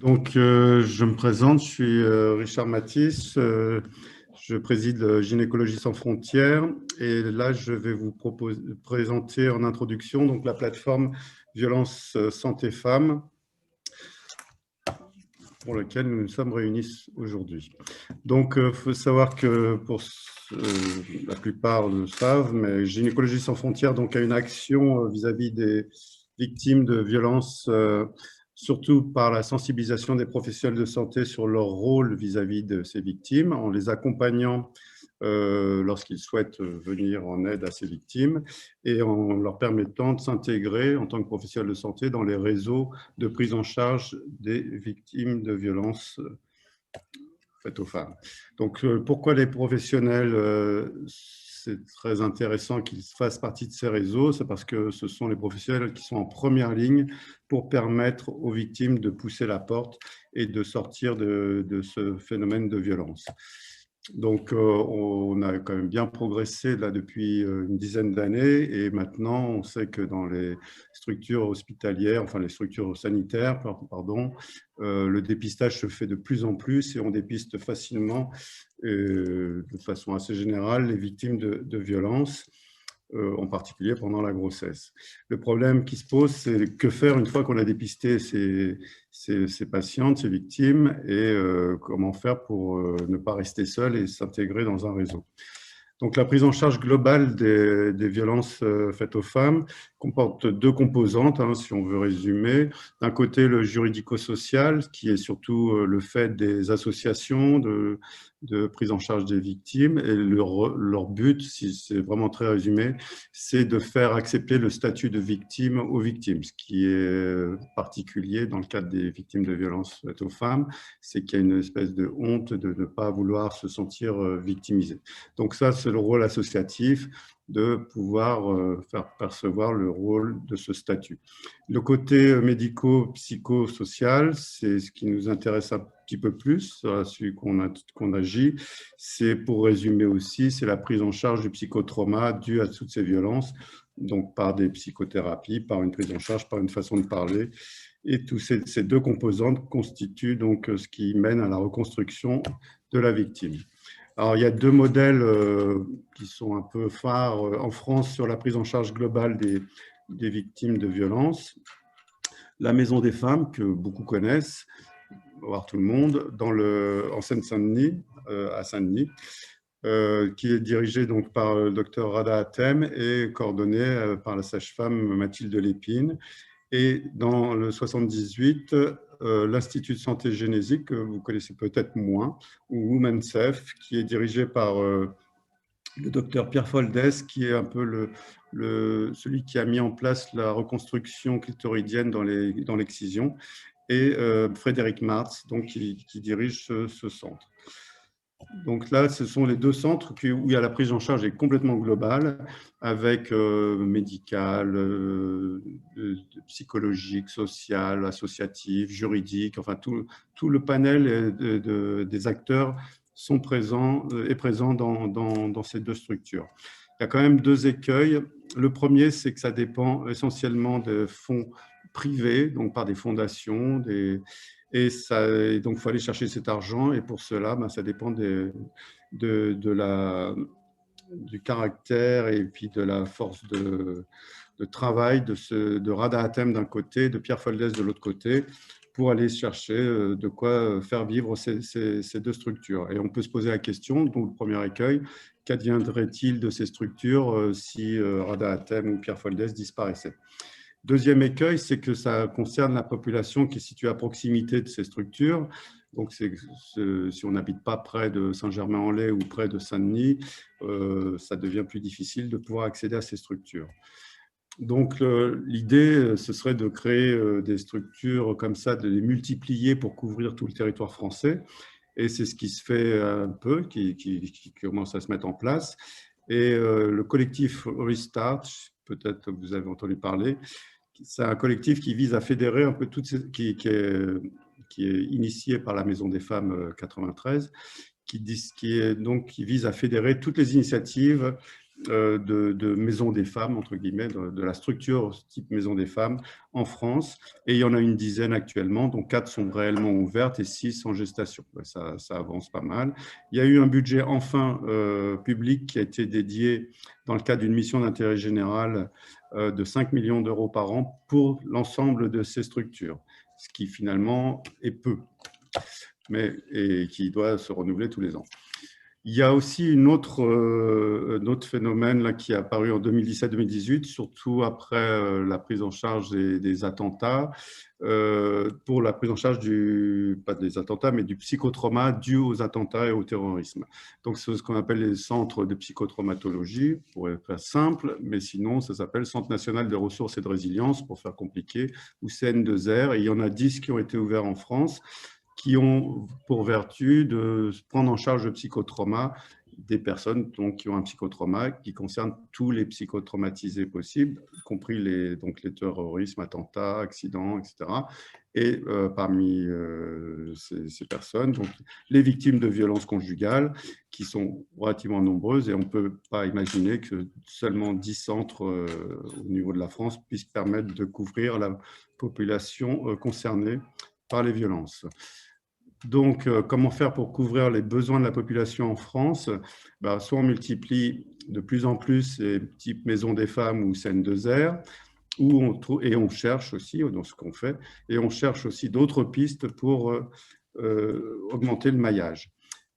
Je me présente, je suis Richard Matisse, je préside Gynécologie sans frontières et là, je vais vous présenter en introduction donc, la plateforme Violence Santé Femmes pour laquelle nous nous sommes réunis aujourd'hui. Donc, il faut savoir que pour la plupart le savent, mais Gynécologie sans frontières donc, a une action vis-à-vis des victimes de violences surtout par la sensibilisation des professionnels de santé sur leur rôle vis-à-vis de ces victimes, en les accompagnant lorsqu'ils souhaitent venir en aide à ces victimes et en leur permettant de s'intégrer en tant que professionnels de santé dans les réseaux de prise en charge des victimes de violences faites aux femmes. Donc, pourquoi les professionnels c'est très intéressant qu'ils fassent partie de ces réseaux, c'est parce que ce sont les professionnels qui sont en première ligne pour permettre aux victimes de pousser la porte et de sortir de ce phénomène de violence. Donc, on a quand même bien progressé là depuis une dizaine d'années et maintenant, on sait que dans les structures hospitalières, enfin les structures sanitaires, pardon, le dépistage se fait de plus en plus et on dépiste facilement, de façon assez générale, les victimes de violences, en particulier pendant la grossesse. Le problème qui se pose, c'est que faire une fois qu'on a dépisté ces patientes, ces victimes, et comment faire pour ne pas rester seul et s'intégrer dans un réseau. Donc, la prise en charge globale des violences faites aux femmes comporte deux composantes, si on veut résumer. D'un côté, le juridico-social, qui est surtout le fait des associations de prise en charge des victimes. Et leur but, si c'est vraiment très résumé, c'est de faire accepter le statut de victime aux victimes. Ce qui est particulier dans le cadre des victimes de violences faites aux femmes, c'est qu'il y a une espèce de honte de ne pas vouloir se sentir victimisée. Donc ça, c'est le rôle associatif de pouvoir faire percevoir le rôle de ce statut. Le côté médico-psychosocial, c'est ce qui nous intéresse un petit peu plus, celui qu'on agit. C'est, pour résumer aussi, c'est la prise en charge du psychotrauma dû à toutes ces violences, donc par des psychothérapies, par une prise en charge, par une façon de parler. Et tous ces deux composantes constituent donc ce qui mène à la reconstruction de la victime. Alors, il y a deux modèles qui sont un peu phares en France sur la prise en charge globale des victimes de violences. La Maison des femmes, que beaucoup connaissent, voire tout le monde, en Seine-Saint-Denis, à Saint-Denis, qui est dirigée donc par le docteur Rada Hatem et coordonnée par la sage-femme Mathilde Lépine. Et dans le 78, l'Institut de santé génésique, que vous connaissez peut-être moins, ou Women Safe, qui est dirigé par le docteur Pierre Foldès, qui est un peu celui qui a mis en place la reconstruction clitoridienne dans l'excision, et Frédéric Martz, donc, qui dirige ce centre. Donc là, ce sont les deux centres où il y a la prise en charge est complètement globale, avec médicale, psychologique, sociale, associative, juridique, enfin tout le panel des acteurs est présent dans ces deux structures. Il y a quand même deux écueils. Le premier, c'est que ça dépend essentiellement de fonds privés, donc par des fondations, et donc, il faut aller chercher cet argent. Et pour cela, ça dépend du caractère et puis de la force de travail de Rada Hatem d'un côté, de Pierre Foldès de l'autre côté, pour aller chercher de quoi faire vivre ces deux structures. Et on peut se poser la question, donc le premier écueil, qu'adviendrait-il de ces structures si Rada Hatem ou Pierre Foldès disparaissaient? Deuxième écueil, c'est que ça concerne la population qui est située à proximité de ces structures. Donc, si on n'habite pas près de Saint-Germain-en-Laye ou près de Saint-Denis, ça devient plus difficile de pouvoir accéder à ces structures. Donc, l'idée, ce serait de créer des structures comme ça, de les multiplier pour couvrir tout le territoire français. Et c'est ce qui se fait un peu, qui commence à se mettre en place. Et le collectif Restart, peut-être que vous avez entendu parler, c'est un collectif qui vise à fédérer un peu qui est initié par la Maison des Femmes 93, qui vise à fédérer toutes les initiatives de maisons des femmes, entre guillemets, de la structure type maison des femmes en France. Et il y en a une dizaine actuellement, dont 4 sont réellement ouvertes et 6 en gestation. Ça avance pas mal. Il y a eu un budget enfin public qui a été dédié dans le cadre d'une mission d'intérêt général de 5 millions d'euros par an pour l'ensemble de ces structures, ce qui finalement est peu, et qui doit se renouveler tous les ans. Il y a aussi un autre phénomène là, qui est apparu en 2017-2018, surtout après la prise en charge des attentats, pour la prise en charge pas des attentats, mais du psychotrauma dû aux attentats et au terrorisme. Donc, c'est ce qu'on appelle les centres de psychotraumatologie, pour faire simple, mais sinon, ça s'appelle Centre national de ressources et de résilience, pour faire compliqué, ou CN2R, et il y en a 10 qui ont été ouverts en France, qui ont pour vertu de prendre en charge le psychotrauma des personnes donc, qui ont un psychotrauma qui concerne tous les psychotraumatisés possibles, y compris les terrorismes, attentats, accidents, etc. Et parmi ces personnes, donc, les victimes de violences conjugales, qui sont relativement nombreuses, et on ne peut pas imaginer que seulement 10 centres au niveau de la France puissent permettre de couvrir la population concernée par les violences. Donc, comment faire pour couvrir les besoins de la population en France? Soit on multiplie de plus en plus ces types maisons des femmes ou CN2R, et on cherche aussi, dans ce qu'on fait, et on cherche aussi d'autres pistes pour augmenter le maillage.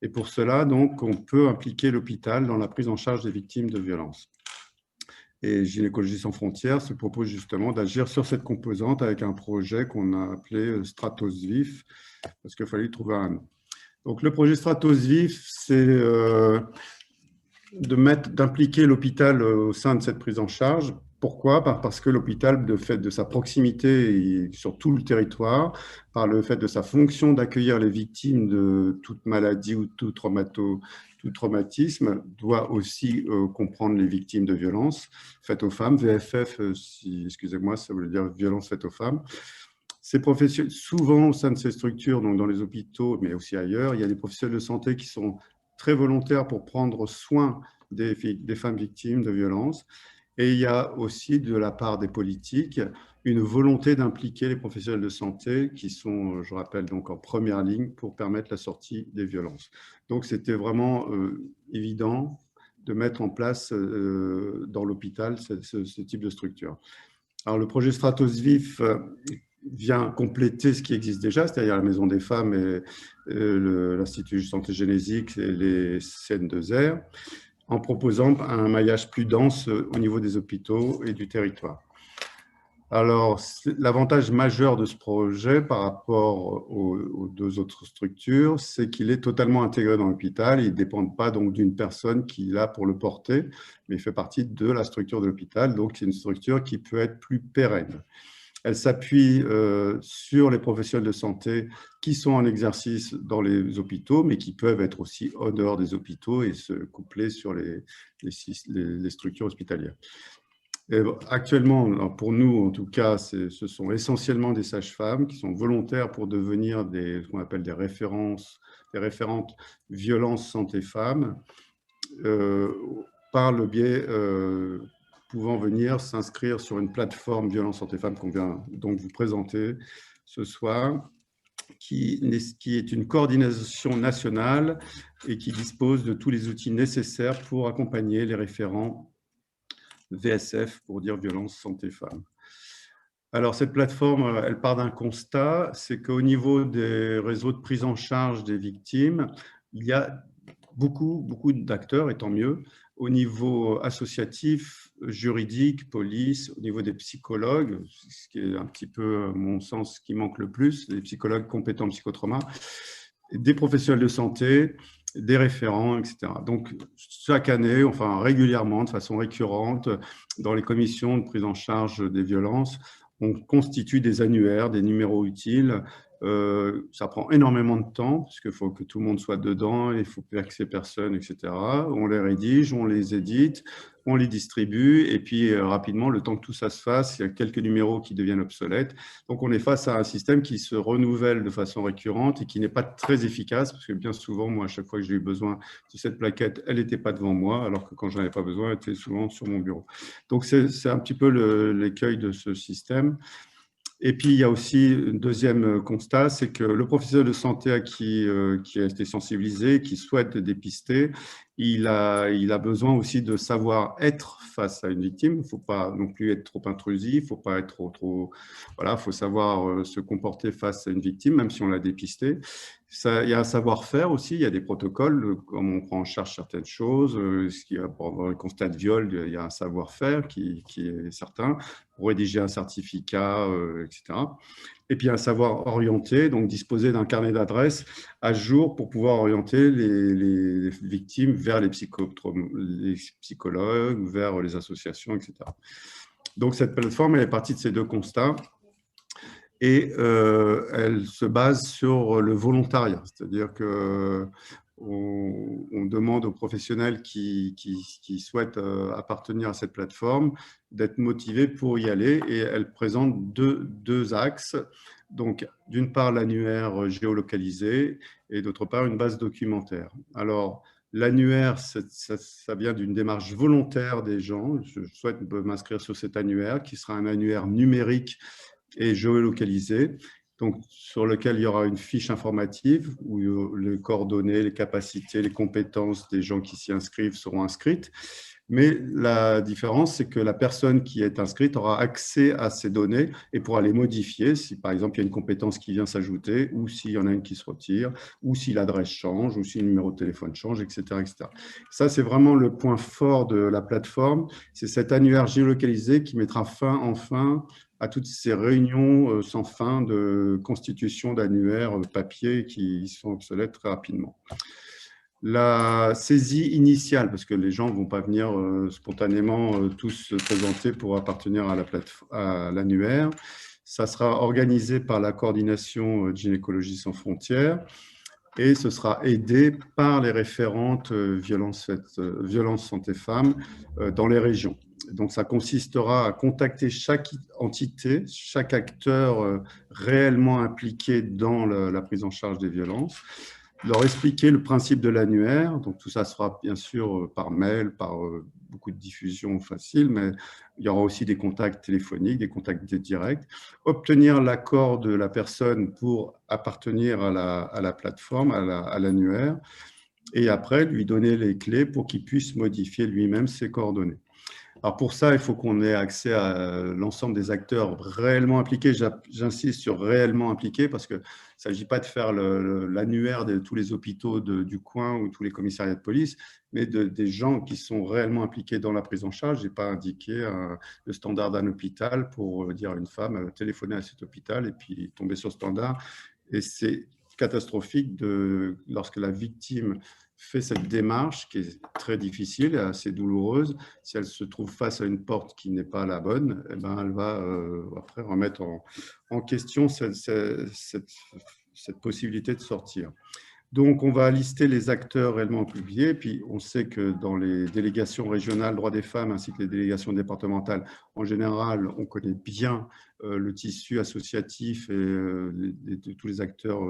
Et pour cela, donc, on peut impliquer l'hôpital dans la prise en charge des victimes de violences. Et Gynécologie sans frontières se propose justement d'agir sur cette composante avec un projet qu'on a appelé Stratos Vif, parce qu'il fallait trouver un nom. Donc, le projet Stratos Vif, c'est d'impliquer l'hôpital au sein de cette prise en charge. Pourquoi? Parce que l'hôpital, de fait de sa proximité sur tout le territoire, par le fait de sa fonction d'accueillir les victimes de toute maladie ou tout traumatisme, doit aussi comprendre les victimes de violences faites aux femmes. VFF, excusez-moi, ça veut dire violence faite aux femmes. Ces professionnels, souvent au sein de ces structures, donc dans les hôpitaux, mais aussi ailleurs, il y a des professionnels de santé qui sont très volontaires pour prendre soin des femmes victimes de violences. Et il y a aussi, de la part des politiques, une volonté d'impliquer les professionnels de santé qui sont, je rappelle, donc en première ligne pour permettre la sortie des violences. Donc, c'était vraiment évident de mettre en place dans l'hôpital ce type de structure. Alors, le projet Stratos Vif vient compléter ce qui existe déjà, c'est-à-dire la Maison des Femmes et l'Institut de santé génésique et les CN2R, en proposant un maillage plus dense au niveau des hôpitaux et du territoire. Alors, l'avantage majeur de ce projet par rapport aux deux autres structures, c'est qu'il est totalement intégré dans l'hôpital. Il ne dépend pas donc d'une personne qui est là pour le porter, mais il fait partie de la structure de l'hôpital. Donc, c'est une structure qui peut être plus pérenne. Elle s'appuie sur les professionnels de santé qui sont en exercice dans les hôpitaux, mais qui peuvent être aussi en dehors des hôpitaux et se coupler sur les structures hospitalières. Et actuellement, pour nous, en tout cas, ce sont essentiellement des sages-femmes qui sont volontaires pour devenir ce qu'on appelle des référentes violences santé femmes, par le biais pouvant venir s'inscrire sur une plateforme violence santé femmes qu'on vient donc vous présenter ce soir, qui est une coordination nationale et qui dispose de tous les outils nécessaires pour accompagner les référents VSF, pour dire violence santé femmes. Alors, cette plateforme, elle part d'un constat, c'est qu'au niveau des réseaux de prise en charge des victimes, il y a beaucoup d'acteurs, et tant mieux, au niveau associatif, juridique, police, au niveau des psychologues, ce qui est un petit peu, à mon sens, ce qui manque le plus, les psychologues compétents en psychotrauma, des professionnels de santé, des référents, etc. Donc, chaque année, enfin régulièrement, de façon récurrente, dans les commissions de prise en charge des violences, on constitue des annuaires, des numéros utiles Ça prend énormément de temps, parce qu'il faut que tout le monde soit dedans, il faut vexer personne, etc. On les rédige, on les édite, on les distribue, et puis rapidement, le temps que tout ça se fasse, il y a quelques numéros qui deviennent obsolètes. Donc, on est face à un système qui se renouvelle de façon récurrente et qui n'est pas très efficace, parce que bien souvent, moi, à chaque fois que j'ai eu besoin de cette plaquette, elle n'était pas devant moi, alors que quand je n'en avais pas besoin, elle était souvent sur mon bureau. Donc, c'est un petit peu l'écueil de ce système. Et puis, il y a aussi un deuxième constat, c'est que le professionnel de santé qui a été sensibilisé, qui souhaite dépister, il a besoin aussi de savoir être face à une victime. Il ne faut pas non plus être trop intrusif, il ne faut pas être trop voilà, il faut savoir se comporter face à une victime, même si on l'a dépistée. Il y a un savoir-faire aussi, il y a des protocoles, comme on prend en charge certaines choses. Pour avoir un constat de viol, il y a un savoir-faire qui est certain, pour rédiger un certificat, etc. Et puis un savoir orienté, donc disposer d'un carnet d'adresses à jour pour pouvoir orienter les victimes vers les psychologues, vers les associations, etc. Donc cette plateforme, elle est partie de ces deux constats. Et elle se base sur le volontariat, c'est-à-dire qu'on demande aux professionnels qui souhaitent appartenir à cette plateforme d'être motivés pour y aller, et elle présente deux axes. Donc, d'une part, l'annuaire géolocalisé et d'autre part, une base documentaire. Alors, l'annuaire, ça vient d'une démarche volontaire des gens. Je souhaite m'inscrire sur cet annuaire qui sera un annuaire numérique et géolocalisé, donc sur lequel il y aura une fiche informative où les coordonnées, les capacités, les compétences des gens qui s'y inscrivent seront inscrites. Mais la différence, c'est que la personne qui est inscrite aura accès à ces données et pourra les modifier si, par exemple, il y a une compétence qui vient s'ajouter, ou s'il y en a une qui se retire, ou si l'adresse change, ou si le numéro de téléphone change, etc. etc. Ça, c'est vraiment le point fort de la plateforme. C'est cet annuaire géolocalisé qui mettra fin, enfin, à toutes ces réunions sans fin de constitution d'annuaires papier qui sont obsolètes très rapidement. La saisie initiale, parce que les gens ne vont pas venir spontanément tous se présenter pour appartenir à l'annuaire, ça sera organisé par la coordination de Gynécologie sans frontières et ce sera aidé par les référentes violences santé femmes dans les régions. Donc, ça consistera à contacter chaque entité, chaque acteur réellement impliqué dans la prise en charge des violences, leur expliquer le principe de l'annuaire. Donc, tout ça sera bien sûr par mail, par beaucoup de diffusion facile, mais il y aura aussi des contacts téléphoniques, des contacts directs. Obtenir l'accord de la personne pour appartenir à la plateforme, à l'annuaire, et après lui donner les clés pour qu'il puisse modifier lui-même ses coordonnées. Alors pour ça, il faut qu'on ait accès à l'ensemble des acteurs réellement impliqués. J'insiste sur réellement impliqués parce qu'il ne s'agit pas de faire l'annuaire de tous les hôpitaux du coin ou tous les commissariats de police, mais des gens qui sont réellement impliqués dans la prise en charge. Je n'ai pas indiqué le standard d'un hôpital pour dire à une femme, téléphoner à cet hôpital et puis tomber sur le standard. Et c'est catastrophique lorsque la victime fait cette démarche qui est très difficile et assez douloureuse. Si elle se trouve face à une porte qui n'est pas la bonne, eh ben, elle va après remettre en question cette possibilité de sortir. Donc, on va lister les acteurs réellement publiés. Puis, on sait que dans les délégations régionales droits des femmes ainsi que les délégations départementales, en général, on connaît bien le tissu associatif et tous les acteurs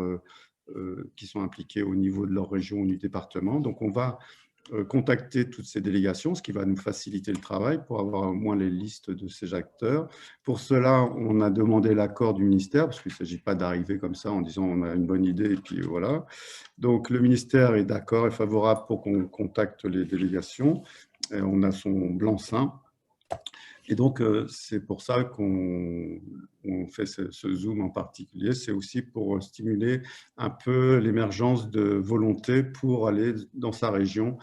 qui sont impliqués au niveau de leur région ou du département. Donc, on va contacter toutes ces délégations, ce qui va nous faciliter le travail pour avoir au moins les listes de ces acteurs. Pour cela, on a demandé l'accord du ministère, parce qu'il ne s'agit pas d'arriver comme ça en disant on a une bonne idée et puis voilà. Donc, le ministère est d'accord et favorable pour qu'on contacte les délégations. Et on a son blanc-seing. Et donc, c'est pour ça qu'on fait ce Zoom en particulier. C'est aussi pour stimuler un peu l'émergence de volonté pour aller dans sa région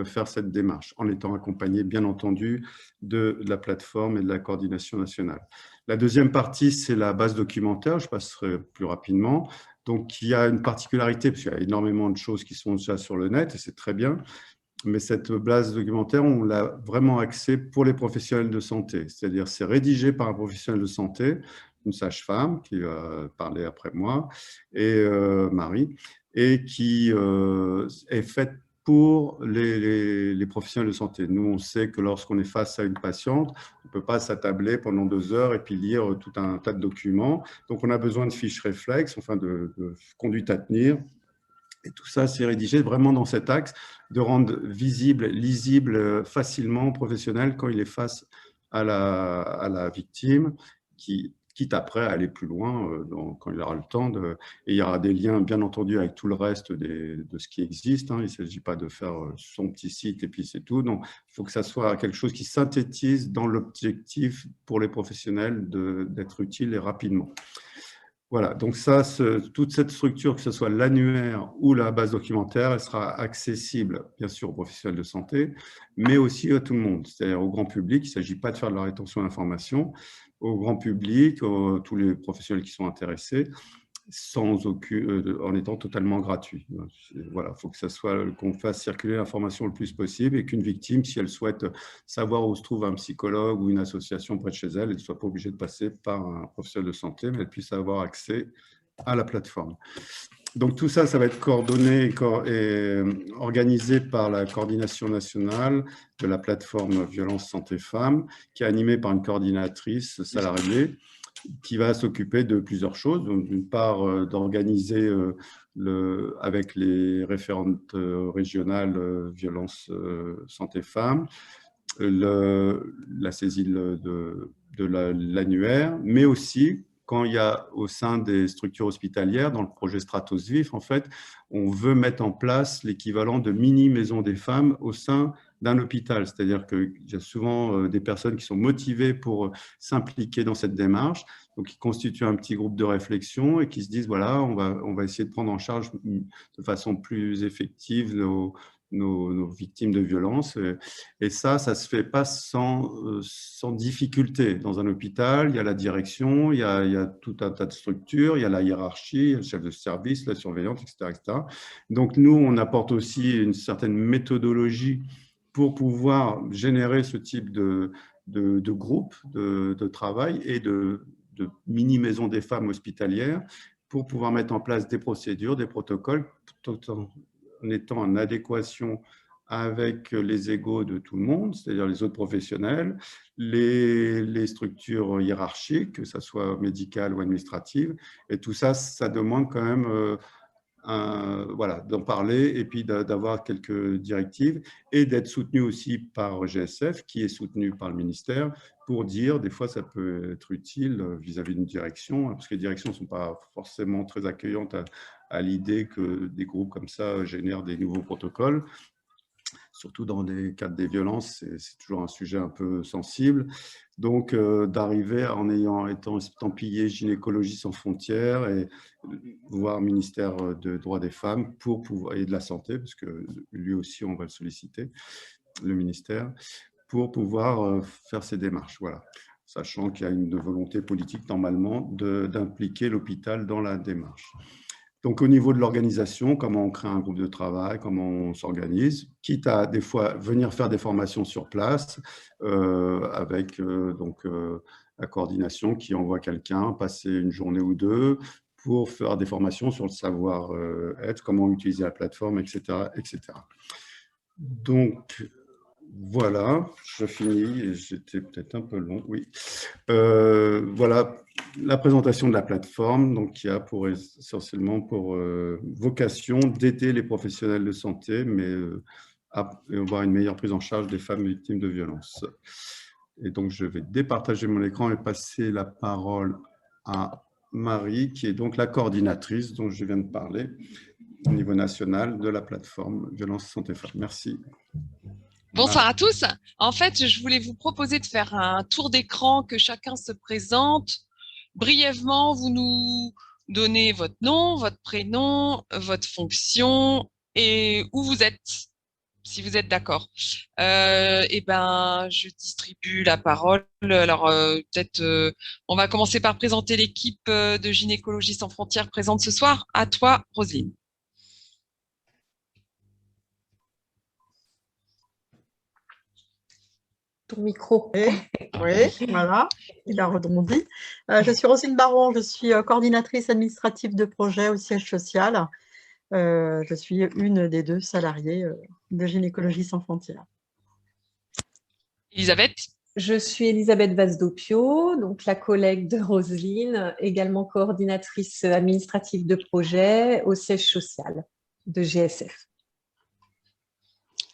faire cette démarche, en étant accompagné, bien entendu, de la plateforme et de la coordination nationale. La deuxième partie, c'est la base documentaire. Je passerai plus rapidement. Donc, il y a une particularité, parce qu'il y a énormément de choses qui sont déjà sur le net, et c'est très bien. Mais cette base documentaire, on l'a vraiment axée pour les professionnels de santé. C'est-à-dire, c'est rédigé par un professionnel de santé. une sage-femme qui va parler après moi, et Marie, et qui est faite pour les professionnels de santé. Nous, on sait que lorsqu'on est face à une patiente, on ne peut pas s'attabler pendant 2 heures et puis lire tout un tas de documents. Donc, on a besoin de fiches réflexes, enfin de conduite à tenir. Et tout ça, c'est rédigé vraiment dans cet axe de rendre visible, lisible facilement au professionnel quand il est face à la victime, quitte après à aller plus loin quand il aura le temps. Et il y aura des liens, bien entendu, avec tout le reste de ce qui existe. Il ne s'agit pas de faire son petit site et puis c'est tout. Donc, il faut que ça soit quelque chose qui synthétise dans l'objectif pour les professionnels d'être utile et rapidement. Voilà, donc ça, toute cette structure, que ce soit l'annuaire ou la base documentaire, elle sera accessible, bien sûr, aux professionnels de santé, mais aussi à tout le monde, c'est-à-dire au grand public. Il ne s'agit pas de faire de la rétention d'informations, au grand public, tous les professionnels qui sont intéressés, en étant totalement gratuit. Voilà, il faut que ça soit qu'on fasse circuler l'information le plus possible et qu'une victime, si elle souhaite savoir où se trouve un psychologue ou une association près de chez elle, elle ne soit pas obligée de passer par un professionnel de santé, mais elle puisse avoir accès à la plateforme. Donc tout ça, ça va être coordonné et organisé par la coordination nationale de la plateforme Violence Santé Femmes, qui est animée par une coordinatrice salariée, qui va s'occuper de plusieurs choses. D'une part, d'organiser avec les référentes régionales violence santé femmes, la saisie de l'annuaire, mais aussi quand il y a au sein des structures hospitalières, dans le projet Stratos Vif, en fait, on veut mettre en place l'équivalent de mini-maison des femmes au sein d'un hôpital. C'est-à-dire qu'il y a souvent des personnes qui sont motivées pour s'impliquer dans cette démarche, donc qui constituent un petit groupe de réflexion et qui se disent, voilà, on va essayer de prendre en charge de façon plus effective nos victimes de violences. Et ça se fait pas sans difficulté. Dans un hôpital, il y a la direction, il y a tout un tas de structures, il y a la hiérarchie, le chef de service, la surveillante, etc., etc. Donc, nous, on apporte aussi une certaine méthodologie pour pouvoir générer ce type de groupe de travail et de mini-maisons des femmes hospitalières pour pouvoir mettre en place des procédures, des protocoles, tout en étant en adéquation avec les égos de tout le monde, c'est-à-dire les autres professionnels, les structures hiérarchiques, que ce soit médicales ou administratives. Et tout ça, ça demande quand même voilà, d'en parler et puis d'avoir quelques directives et d'être soutenu aussi par GSF, qui est soutenu par le ministère, pour dire, des fois, ça peut être utile vis-à-vis d'une direction, parce que les directions ne sont pas forcément très accueillantes à l'idée que des groupes comme ça génèrent des nouveaux protocoles. Surtout dans les cadres des violences, c'est toujours un sujet un peu sensible. Donc, d'arriver en étant estampillé gynécologie sans frontières et voir ministère des droits des femmes et de la santé, parce que lui aussi, on va le solliciter, le ministère, pour pouvoir faire ces démarches. Voilà. Sachant qu'il y a une volonté politique, normalement, d'impliquer l'hôpital dans la démarche. Donc, au niveau de l'organisation, comment on crée un groupe de travail, comment on s'organise, quitte à des fois venir faire des formations sur place avec la coordination qui envoie quelqu'un passer une journée ou deux pour faire des formations sur le savoir-être, comment utiliser la plateforme, etc., etc. Donc, voilà, je finis. J'étais peut-être un peu long, oui. Voilà la présentation de la plateforme, donc, qui a essentiellement pour vocation d'aider les professionnels de santé, mais à avoir une meilleure prise en charge des femmes victimes de violences. Et donc, je vais départager mon écran et passer la parole à Marie, qui est donc la coordinatrice dont je viens de parler au niveau national de la plateforme Violence Santé Femmes. Merci. Bonsoir à tous. En fait, je voulais vous proposer de faire un tour d'écran, que chacun se présente. Brièvement, vous nous donnez votre nom, votre prénom, votre fonction et où vous êtes, si vous êtes d'accord. Et ben, je distribue la parole. Alors, peut-être, on va commencer par présenter l'équipe de Gynécologie sans frontières présente ce soir. À toi, Roselyne. Ton micro. Oui, voilà, il a rebondi. Je suis Roselyne Baron, je suis coordinatrice administrative de projet au siège social. Je suis une des 2 salariés de Gynécologie sans frontières. Elisabeth? Je suis Elisabeth Vaz-Doppio, donc la collègue de Roselyne, également coordinatrice administrative de projet au siège social de GSF.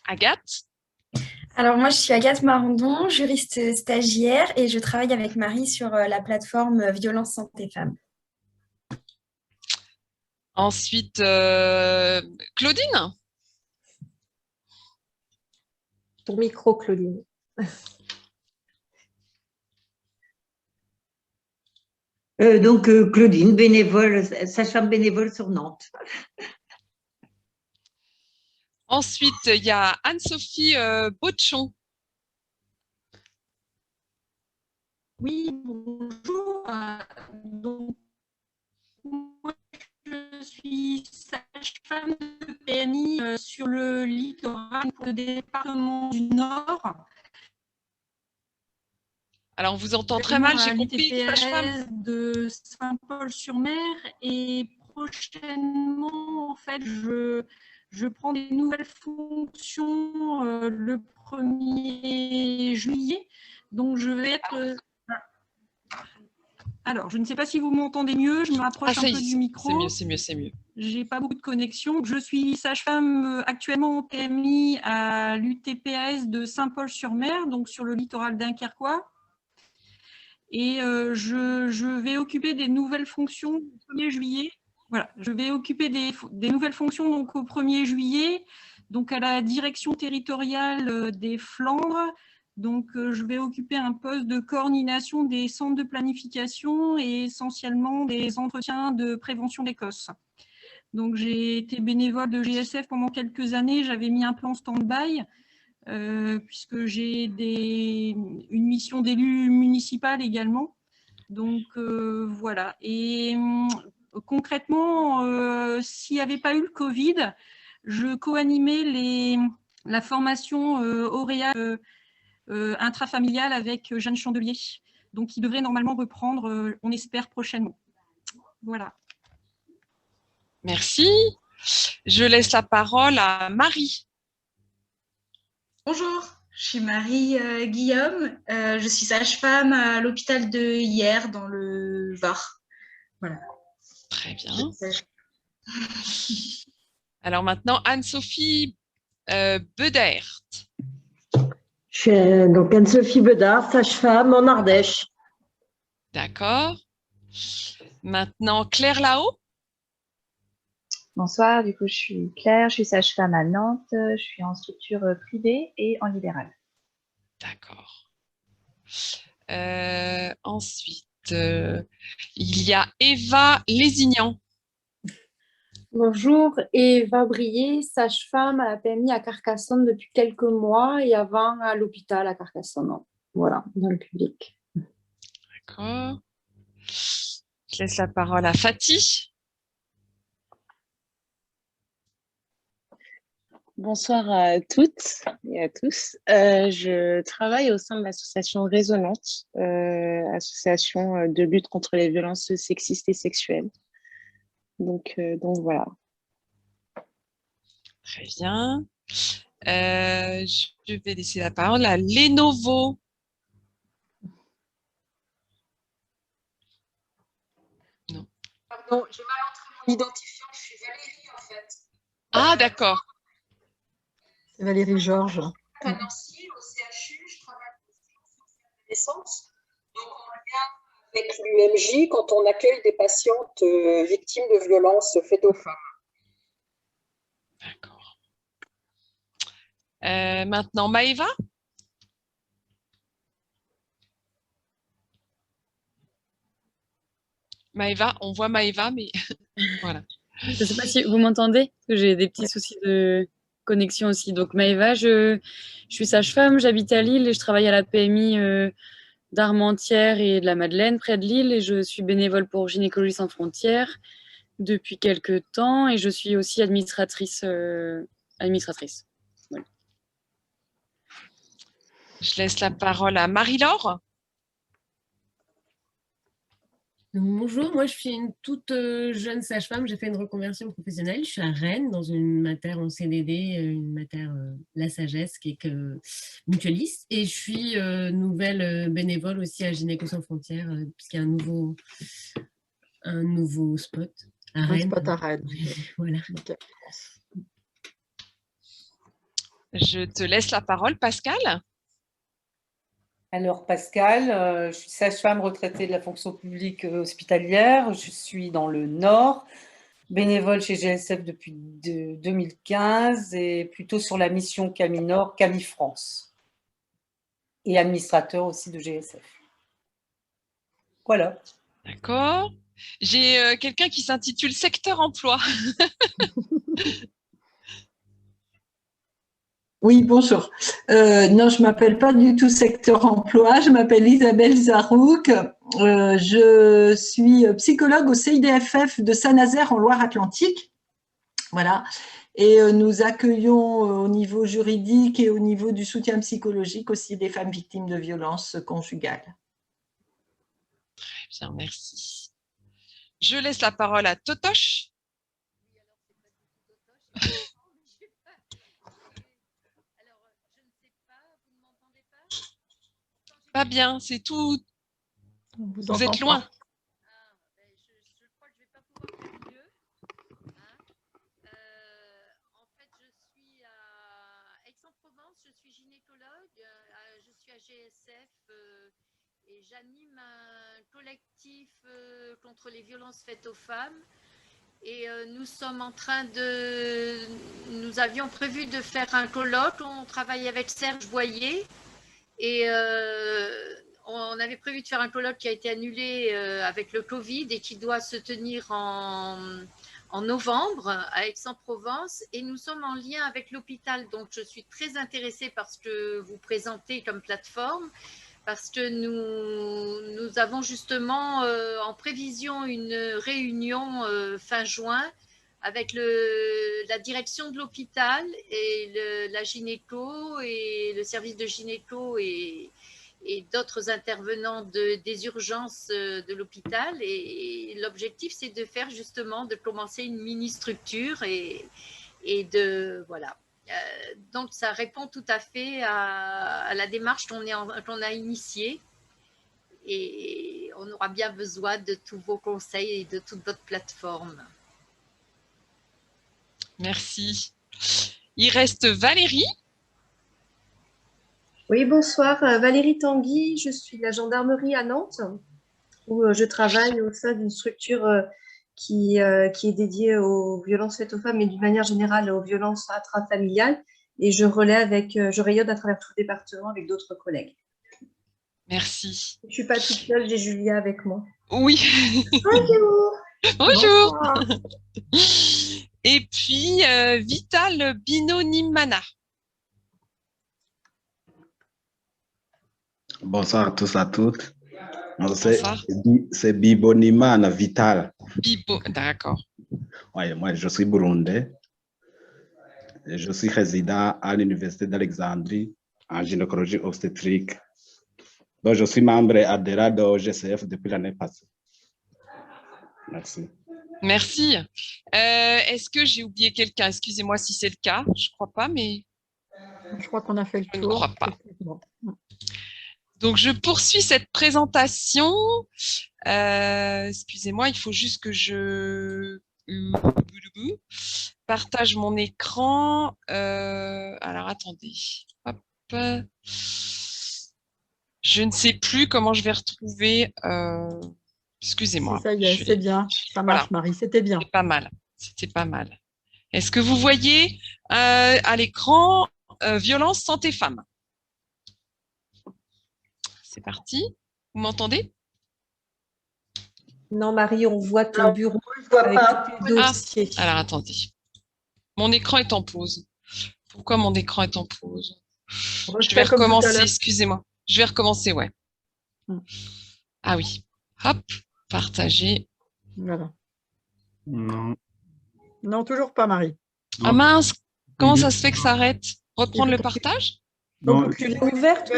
Agathe? Alors moi, je suis Agathe Marandon, juriste stagiaire et je travaille avec Marie sur la plateforme Violence Santé Femmes. Ensuite, Claudine? Ton micro, Claudine. Claudine, bénévole, sage-femme bénévole sur Nantes. Ensuite, il y a Anne-Sophie Botchon. Oui, bonjour. Donc, moi, je suis sage-femme de PMI sur le littoral pour le département du Nord. Alors, on vous entend très mal, j'ai compris. Sage-femme de Saint-Paul-sur-Mer et prochainement, en fait, je prends des nouvelles fonctions le 1er juillet. Donc, je vais être... Alors, je ne sais pas si vous m'entendez mieux, je me rapproche un peu du micro. C'est mieux. Je n'ai pas beaucoup de connexion. Je suis sage-femme actuellement au PMI à l'UTPAS de Saint-Paul-sur-Mer, donc sur le littoral dunkerquois. Et je vais occuper des nouvelles fonctions au 1er juillet. Voilà, je vais occuper des nouvelles fonctions donc, au 1er juillet, donc à la direction territoriale des Flandres. Donc, je vais occuper un poste de coordination des centres de planification et essentiellement des entretiens de prévention d'Écosse. Donc, j'ai été bénévole de GSF pendant quelques années. J'avais mis un plan stand-by puisque j'ai une mission d'élu municipal également. Donc, voilà. Et concrètement, s'il n'y avait pas eu le Covid, je co-animais la formation Auréa intrafamiliale avec Jeanne Chandelier. Donc, il devrait normalement reprendre, on espère, prochainement. Voilà. Merci. Je laisse la parole à Marie. Bonjour, je suis Marie Guillaume. Je suis sage-femme à l'hôpital de Hyères dans le Var. Voilà. Très bien. Alors maintenant, Anne-Sophie Bedert. Je suis donc Anne-Sophie Bedard, sage-femme en Ardèche. D'accord. Maintenant, Claire Lahaut. Bonsoir, du coup, je suis Claire, je suis sage-femme à Nantes, je suis en structure privée et en libéral. D'accord. Ensuite, il y a Eva Lézignan. Bonjour, Eva Brier, sage-femme à la PMI à Carcassonne depuis quelques mois et avant à l'hôpital à Carcassonne. Voilà, dans le public. D'accord. Je laisse la parole à Fatih. Bonsoir à toutes et à tous. Je travaille au sein de l'association Résonante, association de lutte contre les violences sexistes et sexuelles. Donc voilà. Très bien. Je vais laisser la parole à Lenovo. Non. Pardon, j'ai mal entré mon identifiant, je suis Valérie en fait. Ah, d'accord. C'est Valérie Georges. À Nancy, au CHU, je travaille pour naissance. Donc en lien avec l'UMJ quand on accueille des patientes victimes de violences faites aux femmes. D'accord. Maintenant, Maëva. Maëva, on voit Maëva, mais voilà. Je ne sais pas si vous m'entendez, parce que j'ai des petits soucis de connexion aussi. Donc Maëva, je suis sage-femme, j'habite à Lille et je travaille à la PMI d'Armentières et de la Madeleine, près de Lille, et je suis bénévole pour Gynécologie sans frontières depuis quelques temps et je suis aussi administratrice. Voilà. Je laisse la parole à Marie-Laure. Bonjour, moi je suis une toute jeune sage-femme, j'ai fait une reconversion professionnelle, je suis à Rennes dans une mater en CDD, une mater La Sagesse qui est mutualiste et je suis nouvelle bénévole aussi à Gynéco Sans Frontières puisqu'il y a un nouveau spot à Rennes. Un spot à Rennes. Voilà. Okay. Je te laisse la parole, Pascal. Alors, Pascal, je suis sage-femme retraitée de la fonction publique hospitalière. Je suis dans le Nord, bénévole chez GSF depuis 2015 et plutôt sur la mission Camille Nord, Camille France. Et administrateur aussi de GSF. Voilà. D'accord. J'ai quelqu'un qui s'intitule Secteur Emploi. Oui, bonjour. Non, je ne m'appelle pas du tout Secteur Emploi, je m'appelle Isabelle Zarouk. Je suis psychologue au CIDFF de Saint-Nazaire en Loire-Atlantique. Voilà. Et nous accueillons au niveau juridique et au niveau du soutien psychologique aussi des femmes victimes de violences conjugales. Très bien, merci. Je laisse la parole à Totoche. Pas bien, c'est tout. Vous êtes loin. En fait, je suis à Aix-en-Provence, je suis gynécologue, je suis à GSF et j'anime un collectif contre les violences faites aux femmes. Et nous sommes en train de... Nous avions prévu de faire un colloque, on travaille avec Serge Boyer. Et on avait prévu de faire un colloque qui a été annulé avec le Covid et qui doit se tenir en novembre à Aix-en-Provence. Et nous sommes en lien avec l'hôpital. Donc, je suis très intéressée par ce que vous présentez comme plateforme parce que nous avons justement en prévision une réunion fin juin avec la direction de l'hôpital et la gynéco et le service de gynéco et d'autres intervenants des urgences de l'hôpital. Et l'objectif, c'est de faire justement, de commencer une mini-structure et de, voilà. Donc, ça répond tout à fait à la démarche qu'on a initiée. Et on aura bien besoin de tous vos conseils et de toute votre plateforme. Merci. Il reste Valérie. Oui, bonsoir. Valérie Tanguy, je suis de la gendarmerie à Nantes, où je travaille au sein d'une structure qui est dédiée aux violences faites aux femmes et d'une manière générale aux violences intrafamiliales. Et je rayonne à travers tout le département avec d'autres collègues. Merci. Je ne suis pas toute seule, j'ai Julia avec moi. Oui. Bonjour. Bonjour. Bonsoir. Et puis, Vital Binonimana. Bonsoir à tous, à toutes. C'est Bibonimana Vital. Bibo, d'accord. Ouais, moi, je suis burundais. Je suis résident à l'Université d'Alexandrie en gynécologie obstétrique. Donc, je suis membre adhérent de GCF depuis l'année passée. Merci. Merci. Est-ce que j'ai oublié quelqu'un? Excusez-moi si c'est le cas. Je ne crois pas, mais... Je crois qu'on a fait le tour. Je ne crois pas. Donc, je poursuis cette présentation. Excusez-moi, il faut juste que je partage mon écran. Alors, attendez. Hop. Je ne sais plus comment je vais retrouver... Excusez-moi. Ça y est, c'est bien. Ça marche, voilà. Marie, c'était bien. C'était pas mal. C'était pas mal. Est-ce que vous voyez à l'écran violence santé femme? C'est parti. Vous m'entendez? Non, Marie, on voit ton bureau avec tous tes dossiers. Alors, attendez. Mon écran est en pause. Pourquoi mon écran est en pause? Je vais recommencer, excusez-moi. Je vais recommencer, ouais. Ah oui. Hop. Partager. Voilà. Non. Non, toujours pas, Marie. Ah mince, comment ça se fait que ça arrête? Reprendre le partage? Donc, tu l'as ouverte?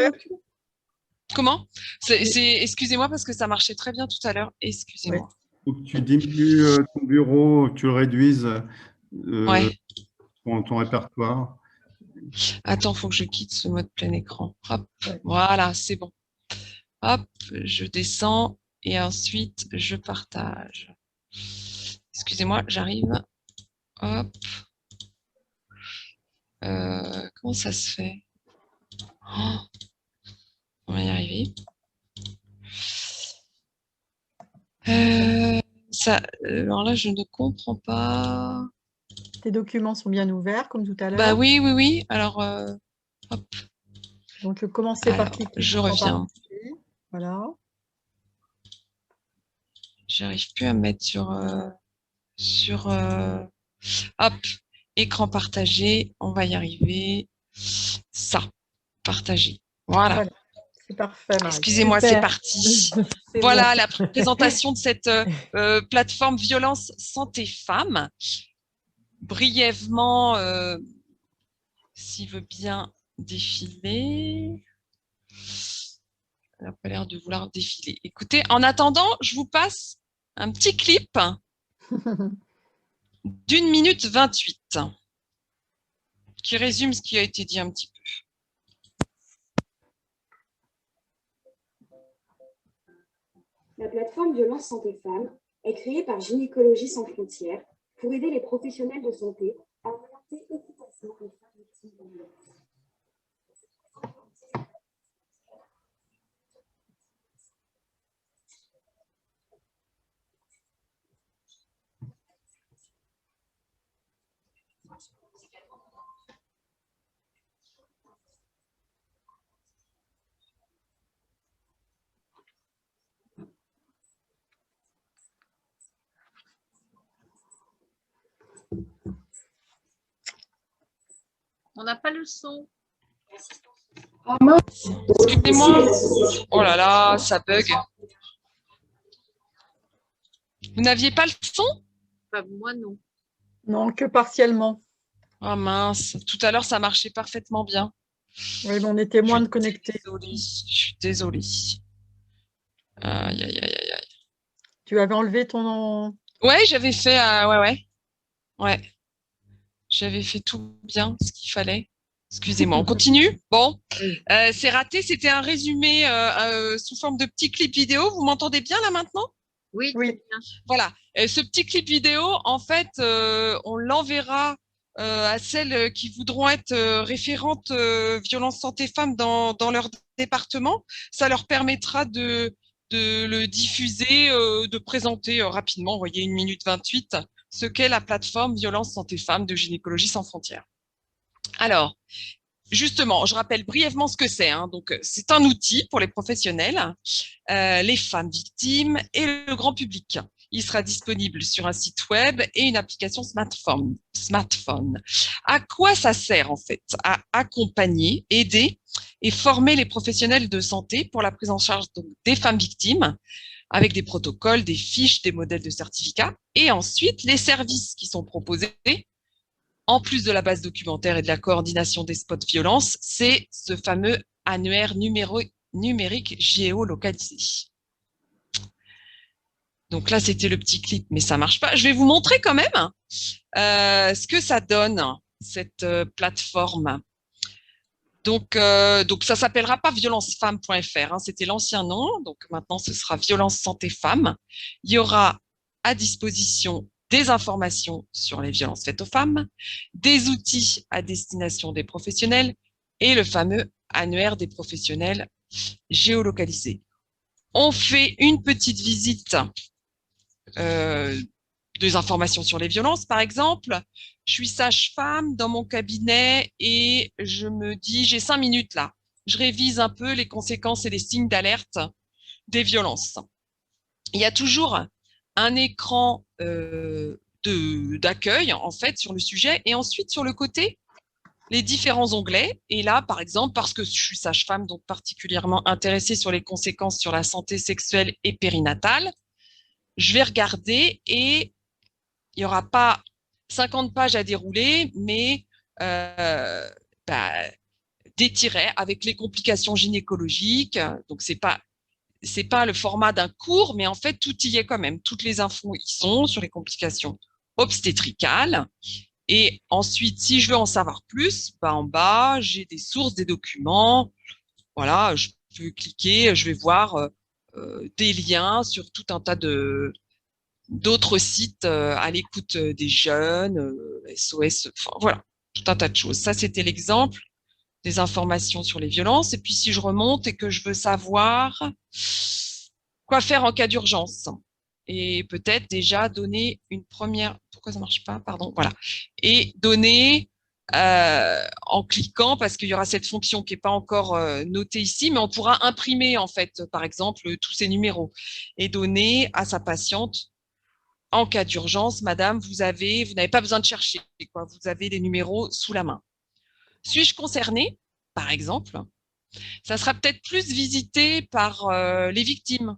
Comment? Excusez-moi parce que ça marchait très bien tout à l'heure. Excusez-moi. Faut que tu diminues ton bureau, que tu le réduises ton répertoire. Attends, il faut que je quitte ce mode plein écran. Hop, voilà, c'est bon. Hop, je descends et ensuite je partage. Excusez-moi, j'arrive. Hop. Comment ça se fait? Oh, on va y arriver. Alors là, je ne comprends pas. Tes documents sont bien ouverts, comme tout à l'heure. Bah oui, oui, oui. Alors, hop. Donc, commencez par cliquer. Je reviens. Voilà. J'arrive plus à me mettre hop, écran partagé. On va y arriver. Ça, partager. Voilà. C'est parfait. Excusez-moi, c'est parti. Voilà la présentation de cette plateforme Violence Santé Femmes. Brièvement, s'il veut bien défiler. Elle n'a pas l'air de vouloir défiler. Écoutez, en attendant, je vous passe un petit clip d'1 minute 28 qui résume ce qui a été dit un petit peu. La plateforme Violence Santé Femmes est créée par Gynécologie sans frontières pour aider les professionnels de santé à orienter efficacement les femmes victimes de violences. On n'a pas le son. Excusez-moi. Oh là là, ça bug. Vous n'aviez pas le son? Moi, non. Non, que partiellement. Ah mince, tout à l'heure, ça marchait parfaitement bien. Oui, mais on était moins de connectés. Je suis désolée. Aïe, aïe, aïe, aïe, aïe. Tu avais enlevé ton nom? Ouais, j'avais fait... ouais. J'avais fait tout bien, ce qu'il fallait. Excusez-moi, on continue? Bon, c'est raté. C'était un résumé sous forme de petit clip vidéo. Vous m'entendez bien là maintenant? Oui. Voilà. Ce petit clip vidéo, en fait, on l'enverra à celles qui voudront être référentes violence santé femmes dans leur département. Ça leur permettra de le diffuser, de présenter rapidement, vous voyez, 1 minute 28, ce qu'est la plateforme Violence Santé Femmes de Gynécologie sans frontières. Alors, justement, je rappelle brièvement ce que c'est. Donc, c'est un outil pour les professionnels, les femmes victimes et le grand public. Il sera disponible sur un site web et une application smartphone. À quoi ça sert en fait? À accompagner, aider et former les professionnels de santé pour la prise en charge des femmes victimes avec des protocoles, des fiches, des modèles de certificats et ensuite les services qui sont proposés. En plus de la base documentaire et de la coordination des spots violence, c'est ce fameux annuaire numérique géolocalisé. Donc là, c'était le petit clip, mais ça marche pas. Je vais vous montrer quand même ce que ça donne, cette plateforme. Donc ça s'appellera pas violencefemmes.fr, c'était l'ancien nom. Donc maintenant, ce sera Violence Santé Femmes. Il y aura à disposition des informations sur les violences faites aux femmes, des outils à destination des professionnels et le fameux annuaire des professionnels géolocalisé. On fait une petite visite des informations sur les violences, par exemple. Je suis sage-femme dans mon cabinet et je me dis, j'ai 5 minutes là. Je révise un peu les conséquences et les signes d'alerte des violences. Il y a toujours un écran d'accueil en fait sur le sujet et ensuite sur le côté les différents onglets. Et là, par exemple, parce que je suis sage-femme, donc particulièrement intéressée sur les conséquences sur la santé sexuelle et périnatale, je vais regarder et il n'y aura pas 50 pages à dérouler, mais des tirets avec les complications gynécologiques. Donc, c'est pas le format d'un cours, mais en fait, tout y est quand même. Toutes les infos y sont sur les complications obstétricales. Et ensuite, si je veux en savoir plus, bah, en bas, j'ai des sources, des documents. Voilà, je peux cliquer, je vais voir des liens sur tout un tas d'autres sites à l'écoute des jeunes, SOS, enfin voilà, tout un tas de choses. Ça, c'était l'exemple des informations sur les violences. Et puis, si je remonte et que je veux savoir quoi faire en cas d'urgence, et peut-être déjà donner une première... Pourquoi ça ne marche pas? Pardon, voilà. Et donner en cliquant, parce qu'il y aura cette fonction qui n'est pas encore notée ici, mais on pourra imprimer, en fait, par exemple, tous ces numéros et donner à sa patiente, en cas d'urgence, madame, vous n'avez pas besoin de chercher, quoi. Vous avez les numéros sous la main. Suis-je concernée, par exemple? Ça sera peut-être plus visité par les victimes,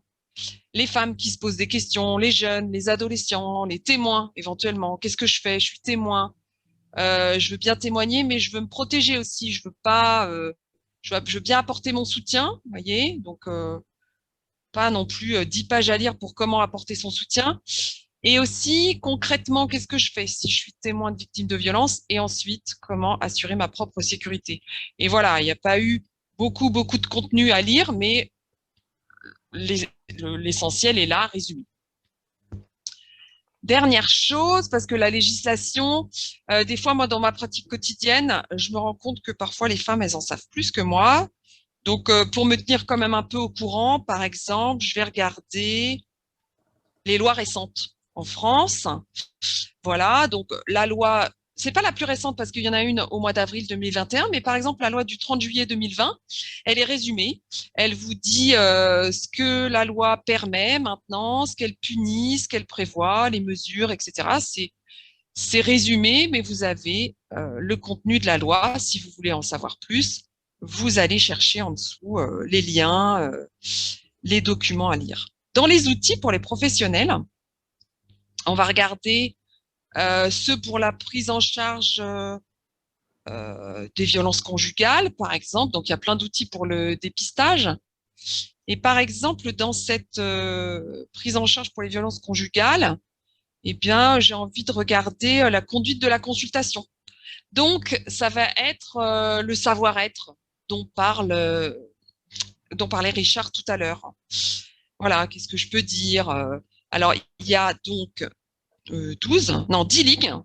les femmes qui se posent des questions, les jeunes, les adolescents, les témoins éventuellement. Qu'est-ce que je fais? Je suis témoin. Je veux bien témoigner, mais je veux me protéger aussi. Je veux pas. Je veux bien apporter mon soutien, vous voyez. Donc pas non plus 10 pages à lire pour comment apporter son soutien. Et aussi, concrètement, qu'est-ce que je fais si je suis témoin de victime de violence? Et ensuite, comment assurer ma propre sécurité? Et voilà, il n'y a pas eu beaucoup de contenu à lire, mais l'essentiel est là, résumé. Dernière chose, parce que la législation, des fois, moi, dans ma pratique quotidienne, je me rends compte que parfois, les femmes, elles en savent plus que moi. Donc, pour me tenir quand même un peu au courant, par exemple, je vais regarder les lois récentes en France. Voilà, donc la loi, c'est pas la plus récente parce qu'il y en a une au mois d'avril 2021, mais par exemple, la loi du 30 juillet 2020, elle est résumée. Elle vous dit ce que la loi permet maintenant, ce qu'elle punit, ce qu'elle prévoit, les mesures, etc. C'est résumé, mais vous avez le contenu de la loi. Si vous voulez en savoir plus, vous allez chercher en dessous les liens, les documents à lire. Dans les outils pour les professionnels, on va regarder ceux pour la prise en charge des violences conjugales, par exemple. Donc, il y a plein d'outils pour le dépistage. Et par exemple, dans cette prise en charge pour les violences conjugales, eh bien, j'ai envie de regarder la conduite de la consultation. Donc, ça va être le savoir-être dont parlait Richard tout à l'heure. Voilà, qu'est-ce que je peux dire? Alors, il y a donc 10 lignes.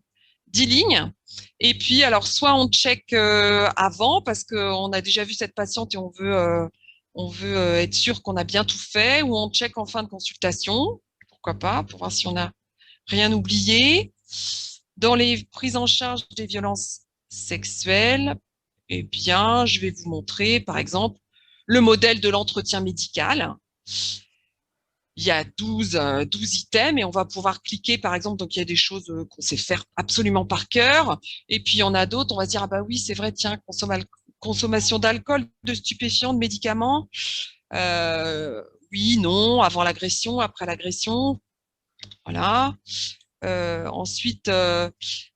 10 lignes. Et puis, alors, soit on check avant, parce qu'on a déjà vu cette patiente et on veut être sûr qu'on a bien tout fait, ou on check en fin de consultation, pourquoi pas, pour voir si on n'a rien oublié. Dans les prises en charge des violences sexuelles, eh bien, je vais vous montrer, par exemple, le modèle de l'entretien médical. Il y a 12 items et on va pouvoir cliquer, par exemple, donc il y a des choses qu'on sait faire absolument par cœur. Et puis, il y en a d'autres, on va se dire, ah bah oui, c'est vrai, tiens, consommation d'alcool, de stupéfiants, de médicaments. Oui, non, avant l'agression, après l'agression. Voilà. Ensuite,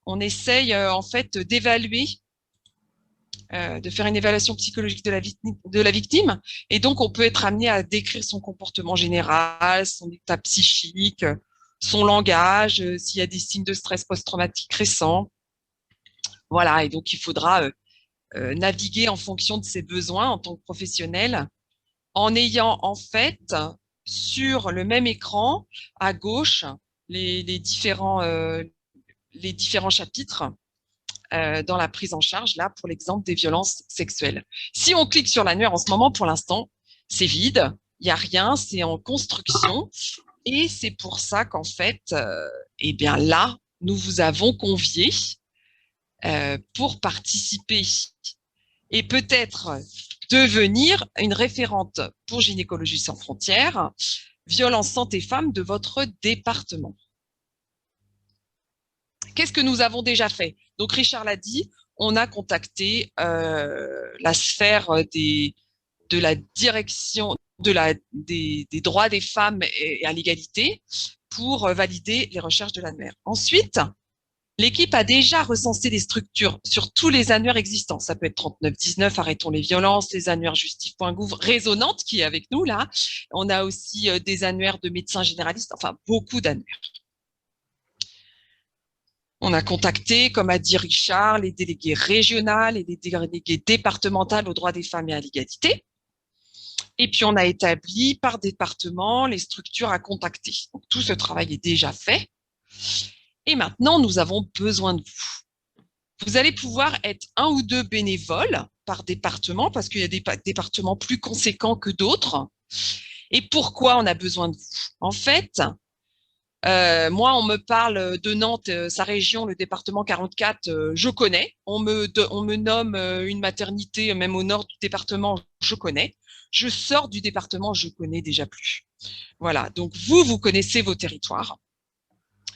on essaye en fait d'évaluer, de faire une évaluation psychologique de la victime. Et donc, on peut être amené à décrire son comportement général, son état psychique, son langage, s'il y a des signes de stress post-traumatique récents. Voilà, et donc il faudra naviguer en fonction de ses besoins en tant que professionnel, en ayant en fait sur le même écran, à gauche, les différents chapitres dans la prise en charge, là, pour l'exemple des violences sexuelles. Si on clique sur l'annuaire en ce moment, pour l'instant, c'est vide, il n'y a rien, c'est en construction. Et c'est pour ça qu'en fait, eh bien là, nous vous avons conviés pour participer et peut-être devenir une référente pour Gynécologie sans frontières, violence santé femmes de votre département. Qu'est-ce que nous avons déjà fait? Donc, Richard l'a dit, on a contacté la sphère de la direction des droits des femmes et à l'égalité pour valider les recherches de l'ANMER. Ensuite, L'équipe a déjà recensé des structures sur tous les annuaires existants. Ça peut être 3919, Arrêtons les violences, les annuaires justif.gouv, Résonante qui est avec nous là. On a aussi des annuaires de médecins généralistes, enfin beaucoup d'annuaires. On a contacté, comme a dit Richard, les délégués régionales et les délégués départementales aux droits des femmes et à l'égalité. Et puis, on a établi par département les structures à contacter. Donc, tout ce travail est déjà fait. Et maintenant, nous avons besoin de vous. Vous allez pouvoir être 1 ou 2 bénévoles par département, parce qu'il y a des départements plus conséquents que d'autres. Et pourquoi on a besoin de vous? En fait, moi, on me parle de Nantes, sa région, le département 44, je connais. On me nomme une maternité, même au nord du département, je connais. Je sors du département, je connais déjà plus. Voilà, donc vous connaissez vos territoires.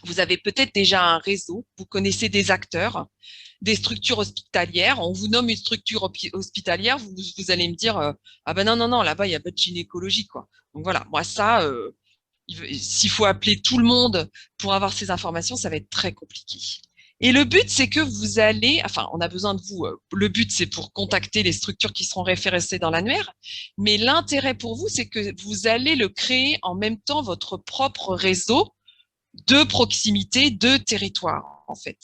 Vous avez peut-être déjà un réseau, vous connaissez des acteurs, des structures hospitalières. On vous nomme une structure hospitalière, vous allez me dire ah ben non, là-bas, il n'y a pas de gynécologie, quoi. Donc voilà, moi ça, s'il faut appeler tout le monde pour avoir ces informations, ça va être très compliqué. Et le but, c'est que vous allez, enfin, on a besoin de vous. Le but, c'est pour contacter les structures qui seront référencées dans l'annuaire. Mais l'intérêt pour vous, c'est que vous allez le créer en même temps votre propre réseau de proximité, de territoire, en fait.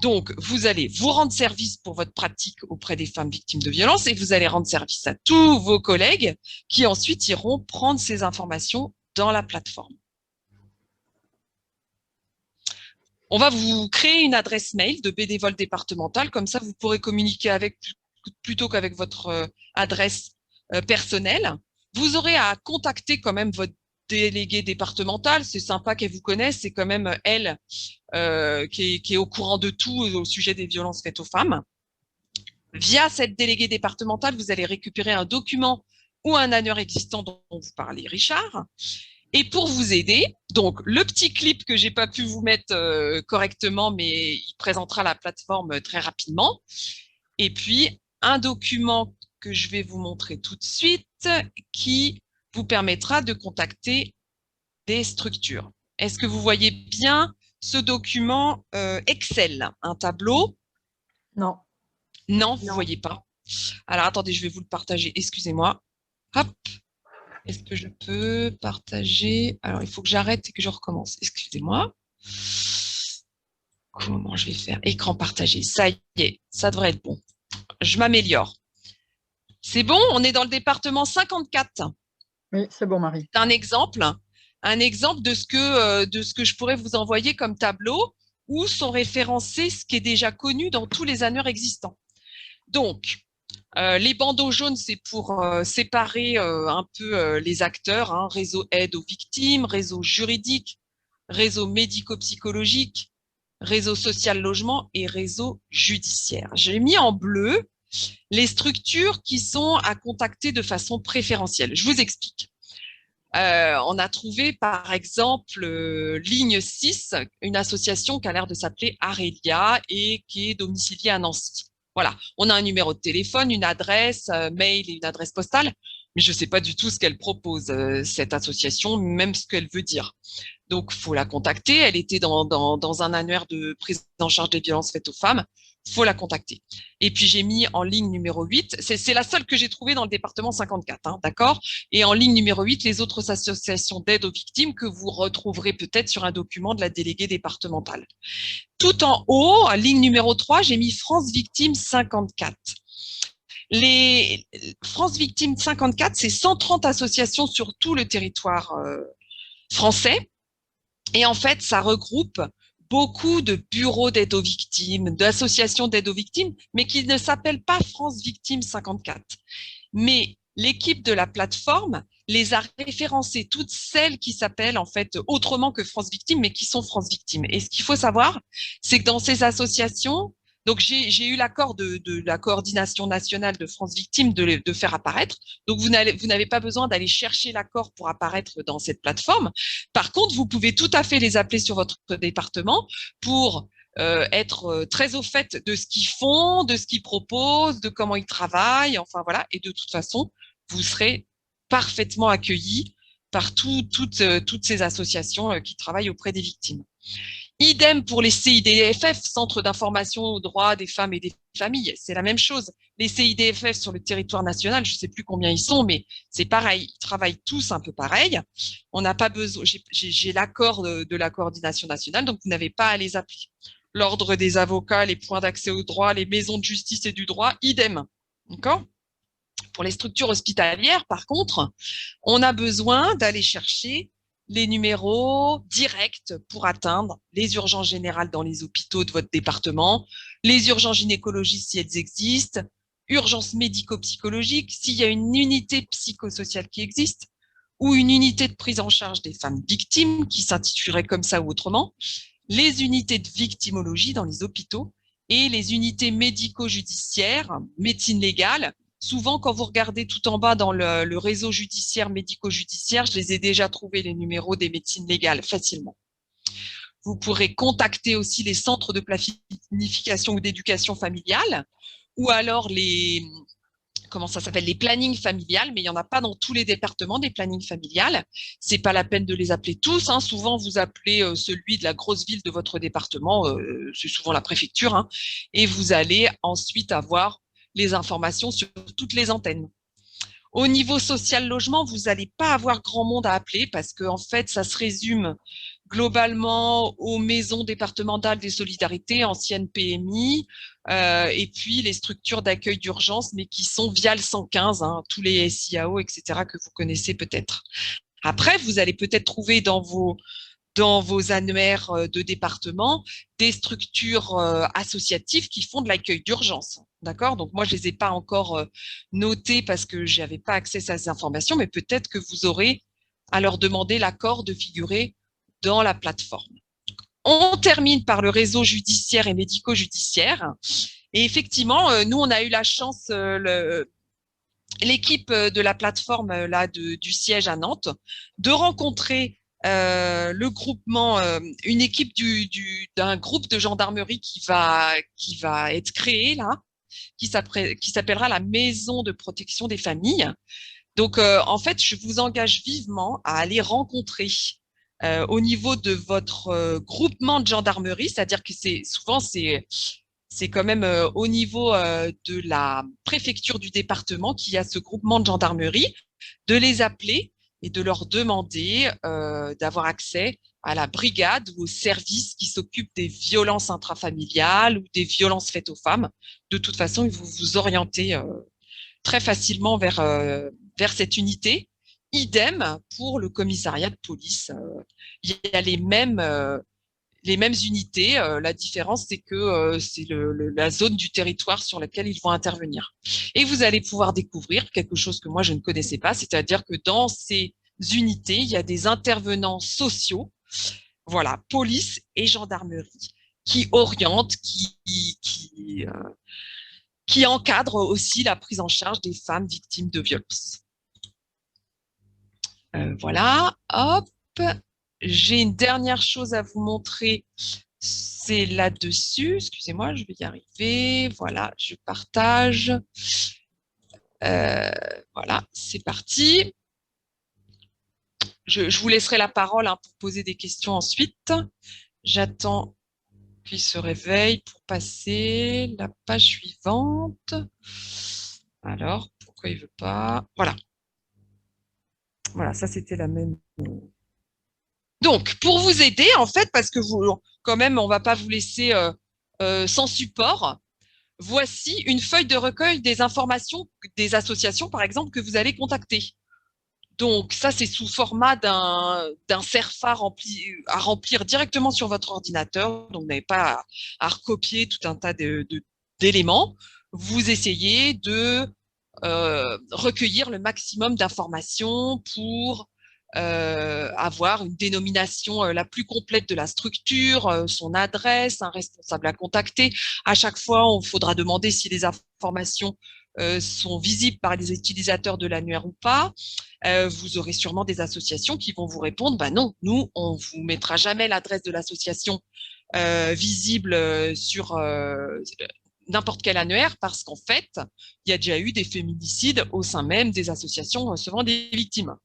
Donc, vous allez vous rendre service pour votre pratique auprès des femmes victimes de violences et vous allez rendre service à tous vos collègues qui ensuite iront prendre ces informations dans la plateforme. On va vous créer une adresse mail de bénévole départemental, comme ça vous pourrez communiquer avec plutôt qu'avec votre adresse personnelle. Vous aurez à contacter quand même votre déléguée départementale, c'est sympa qu'elle vous connaisse, c'est quand même elle qui est au courant de tout au sujet des violences faites aux femmes. Via cette déléguée départementale, vous allez récupérer un document ou un annuaire existant dont vous parlez, Richard. Et pour vous aider, donc le petit clip que j'ai pas pu vous mettre correctement, mais il présentera la plateforme très rapidement. Et puis un document que je vais vous montrer tout de suite qui vous permettra de contacter des structures. Est-ce que vous voyez bien ce document Excel, un tableau? Non. Non, vous ne voyez pas. Alors attendez, je vais vous le partager. Excusez-moi. Hop. Est-ce que je peux partager? Alors, il faut que j'arrête et que je recommence. Excusez-moi. Comment je vais faire? Écran partagé. Ça y est, ça devrait être bon. Je m'améliore. C'est bon? On est dans le département 54. Oui, c'est bon, Marie. C'est un exemple de ce que je pourrais vous envoyer comme tableau où sont référencés ce qui est déjà connu dans tous les annuaires existants. Donc, les bandeaux jaunes, c'est pour séparer un peu les acteurs, hein, réseau aide aux victimes, réseau juridique, réseau médico-psychologique, réseau social logement et réseau judiciaire. J'ai mis en bleu les structures qui sont à contacter de façon préférentielle. Je vous explique. On a trouvé par exemple Ligne 6, une association qui a l'air de s'appeler Arelia et qui est domiciliée à Nancy. Voilà, on a un numéro de téléphone, une adresse mail et une adresse postale, mais je ne sais pas du tout ce qu'elle propose, cette association, même ce qu'elle veut dire. Donc, il faut la contacter. Elle était dans un annuaire de prise en charge des violences faites aux femmes. Il faut la contacter. Et puis, j'ai mis en ligne numéro 8. C'est la seule que j'ai trouvée dans le département 54, hein, d'accord? Et en ligne numéro 8, les autres associations d'aide aux victimes que vous retrouverez peut-être sur un document de la déléguée départementale. Tout en haut, à ligne numéro 3, j'ai mis France Victimes 54. Les France Victimes 54, c'est 130 associations sur tout le territoire français. Et en fait, ça regroupe beaucoup de bureaux d'aide aux victimes, d'associations d'aide aux victimes, mais qui ne s'appellent pas France Victimes 54. Mais l'équipe de la plateforme les a référencées, toutes celles qui s'appellent en fait autrement que France Victimes, mais qui sont France Victimes. Et ce qu'il faut savoir, c'est que dans ces associations, donc j'ai eu l'accord de la coordination nationale de France Victimes de faire apparaître. Donc vous n'avez pas besoin d'aller chercher l'accord pour apparaître dans cette plateforme. Par contre, vous pouvez tout à fait les appeler sur votre département pour être très au fait de ce qu'ils font, de ce qu'ils proposent, de comment ils travaillent, enfin voilà. Et de toute façon, vous serez parfaitement accueillis par toutes ces associations qui travaillent auprès des victimes. Idem pour les CIDFF, Centres d'information aux droits des femmes et des familles. C'est la même chose. Les CIDFF sur le territoire national, je ne sais plus combien ils sont, mais c'est pareil. Ils travaillent tous un peu pareil. On n'a pas besoin. J'ai l'accord de la coordination nationale, donc vous n'avez pas à les appeler. L'ordre des avocats, les points d'accès au droit, les maisons de justice et du droit, idem. D'accord ? Pour les structures hospitalières, par contre, on a besoin d'aller chercher les numéros directs pour atteindre les urgences générales dans les hôpitaux de votre département, les urgences gynécologiques si elles existent, urgences médico-psychologiques s'il y a une unité psychosociale qui existe, ou une unité de prise en charge des femmes victimes qui s'intitulerait comme ça ou autrement, les unités de victimologie dans les hôpitaux et les unités médico-judiciaires, médecine légale. Souvent, quand vous regardez tout en bas dans le réseau judiciaire, médico-judiciaire, je les ai déjà trouvés, les numéros des médecines légales, facilement. Vous pourrez contacter aussi les centres de planification ou d'éducation familiale, ou alors les, comment ça s'appelle, les plannings familiales, mais il n'y en a pas dans tous les départements des plannings familiales. C'est pas la peine de les appeler tous, hein. Souvent, vous appelez celui de la grosse ville de votre département, c'est souvent la préfecture, hein, et vous allez ensuite avoir les informations sur toutes les antennes. Au niveau social logement, vous n'allez pas avoir grand monde à appeler parce que en fait, ça se résume globalement aux maisons départementales des solidarités, anciennes PMI, et puis les structures d'accueil d'urgence, mais qui sont via le 115, hein, tous les SIAO, etc., que vous connaissez peut-être. Après, vous allez peut-être trouver dans vos annuaires de département des structures associatives qui font de l'accueil d'urgence. D'accord? Donc, moi, je ne les ai pas encore notées parce que je n'avais pas accès à ces informations, mais peut-être que vous aurez à leur demander l'accord de figurer dans la plateforme. On termine par le réseau judiciaire et médico-judiciaire. Et effectivement, nous, on a eu la chance, l'équipe de la plateforme là, du siège à Nantes, de rencontrer le groupement, une équipe d'un groupe de gendarmerie qui va être créé là, qui s'appellera la Maison de protection des familles. Donc, en fait, je vous engage vivement à aller rencontrer au niveau de votre groupement de gendarmerie, c'est-à-dire que souvent c'est quand même au niveau de la préfecture du département qu'il y a ce groupement de gendarmerie, de les appeler et de leur demander d'avoir accès à la brigade ou au service qui s'occupe des violences intrafamiliales ou des violences faites aux femmes. De toute façon, ils vont vous orienter très facilement vers cette unité. Idem pour le commissariat de police. Il y a les mêmes unités. La différence, c'est que c'est la zone du territoire sur laquelle ils vont intervenir. Et vous allez pouvoir découvrir quelque chose que moi, je ne connaissais pas, c'est-à-dire que dans ces unités, il y a des intervenants sociaux, voilà, police et gendarmerie, qui orientent, qui encadrent aussi la prise en charge des femmes victimes de violences. Voilà, hop. J'ai une dernière chose à vous montrer, c'est là-dessus. Excusez-moi, je vais y arriver. Voilà, je partage. Voilà, c'est parti. Je vous laisserai la parole hein, pour poser des questions ensuite. J'attends qu'il se réveille pour passer la page suivante. Alors, pourquoi il ne veut pas? Voilà. Voilà, ça c'était la même. Donc, pour vous aider, en fait, parce que vous, quand même, on ne va pas vous laisser sans support, voici une feuille de recueil des informations des associations, par exemple, que vous allez contacter. Donc, ça, c'est sous format d'un CERFA à remplir directement sur votre ordinateur. Donc, vous n'avez pas à recopier tout un tas d'éléments. Vous essayez de recueillir le maximum d'informations pour avoir une dénomination la plus complète de la structure, son adresse, un responsable à contacter. À chaque fois, il faudra demander si les informations sont visibles par les utilisateurs de l'annuaire ou pas. Vous aurez sûrement des associations qui vont vous répondre, bah non, nous, on ne vous mettra jamais l'adresse de l'association visible sur n'importe quel annuaire parce qu'en fait, il y a déjà eu des féminicides au sein même des associations recevant des victimes.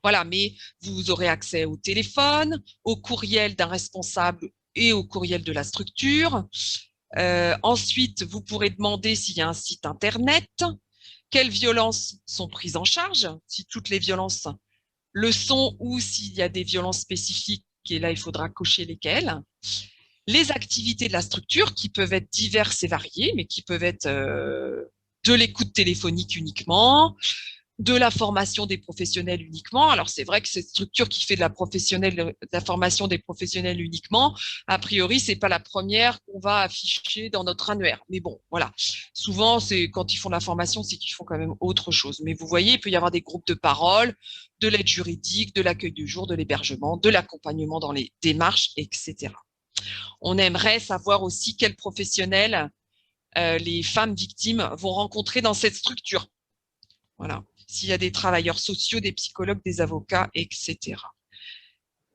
Voilà, mais vous aurez accès au téléphone, au courriel d'un responsable et au courriel de la structure. Ensuite, vous pourrez demander s'il y a un site internet, quelles violences sont prises en charge, si toutes les violences le sont ou s'il y a des violences spécifiques, et là, il faudra cocher lesquelles. Les activités de la structure qui peuvent être diverses et variées, mais qui peuvent être de l'écoute téléphonique uniquement, de la formation des professionnels uniquement. Alors, c'est vrai que cette structure qui fait de la formation des professionnels uniquement, a priori, c'est pas la première qu'on va afficher dans notre annuaire. Mais bon, voilà. Souvent, c'est quand ils font de la formation, c'est qu'ils font quand même autre chose. Mais vous voyez, il peut y avoir des groupes de parole, de l'aide juridique, de l'accueil du jour, de l'hébergement, de l'accompagnement dans les démarches, etc. On aimerait savoir aussi quels professionnels les femmes victimes vont rencontrer dans cette structure. Voilà. S'il y a des travailleurs sociaux, des psychologues, des avocats, etc.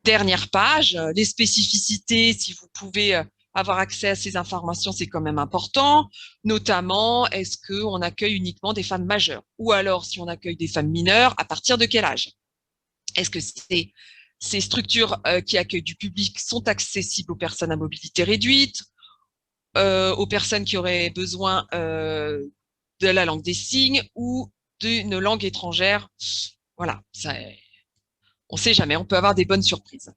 Dernière page, les spécificités, si vous pouvez avoir accès à ces informations, c'est quand même important. Notamment, est-ce qu'on accueille uniquement des femmes majeures? Ou alors, si on accueille des femmes mineures, à partir de quel âge? Est-ce que ces structures qui accueillent du public sont accessibles aux personnes à mobilité réduite, aux personnes qui auraient besoin de la langue des signes ou d'une langue étrangère? Voilà, on ne sait jamais, on peut avoir des bonnes surprises.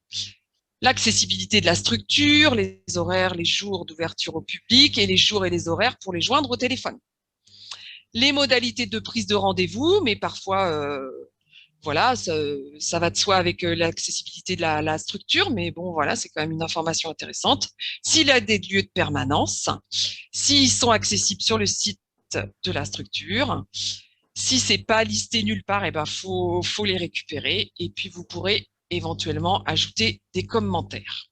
L'accessibilité de la structure, les horaires, les jours d'ouverture au public et les jours et les horaires pour les joindre au téléphone. Les modalités de prise de rendez-vous, mais parfois, voilà, ça va de soi avec l'accessibilité de la structure, mais bon, voilà, c'est quand même une information intéressante. S'il y a des lieux de permanence, s'ils sont accessibles sur le site de la structure. Si c'est pas listé nulle part, faut les récupérer et puis vous pourrez éventuellement ajouter des commentaires.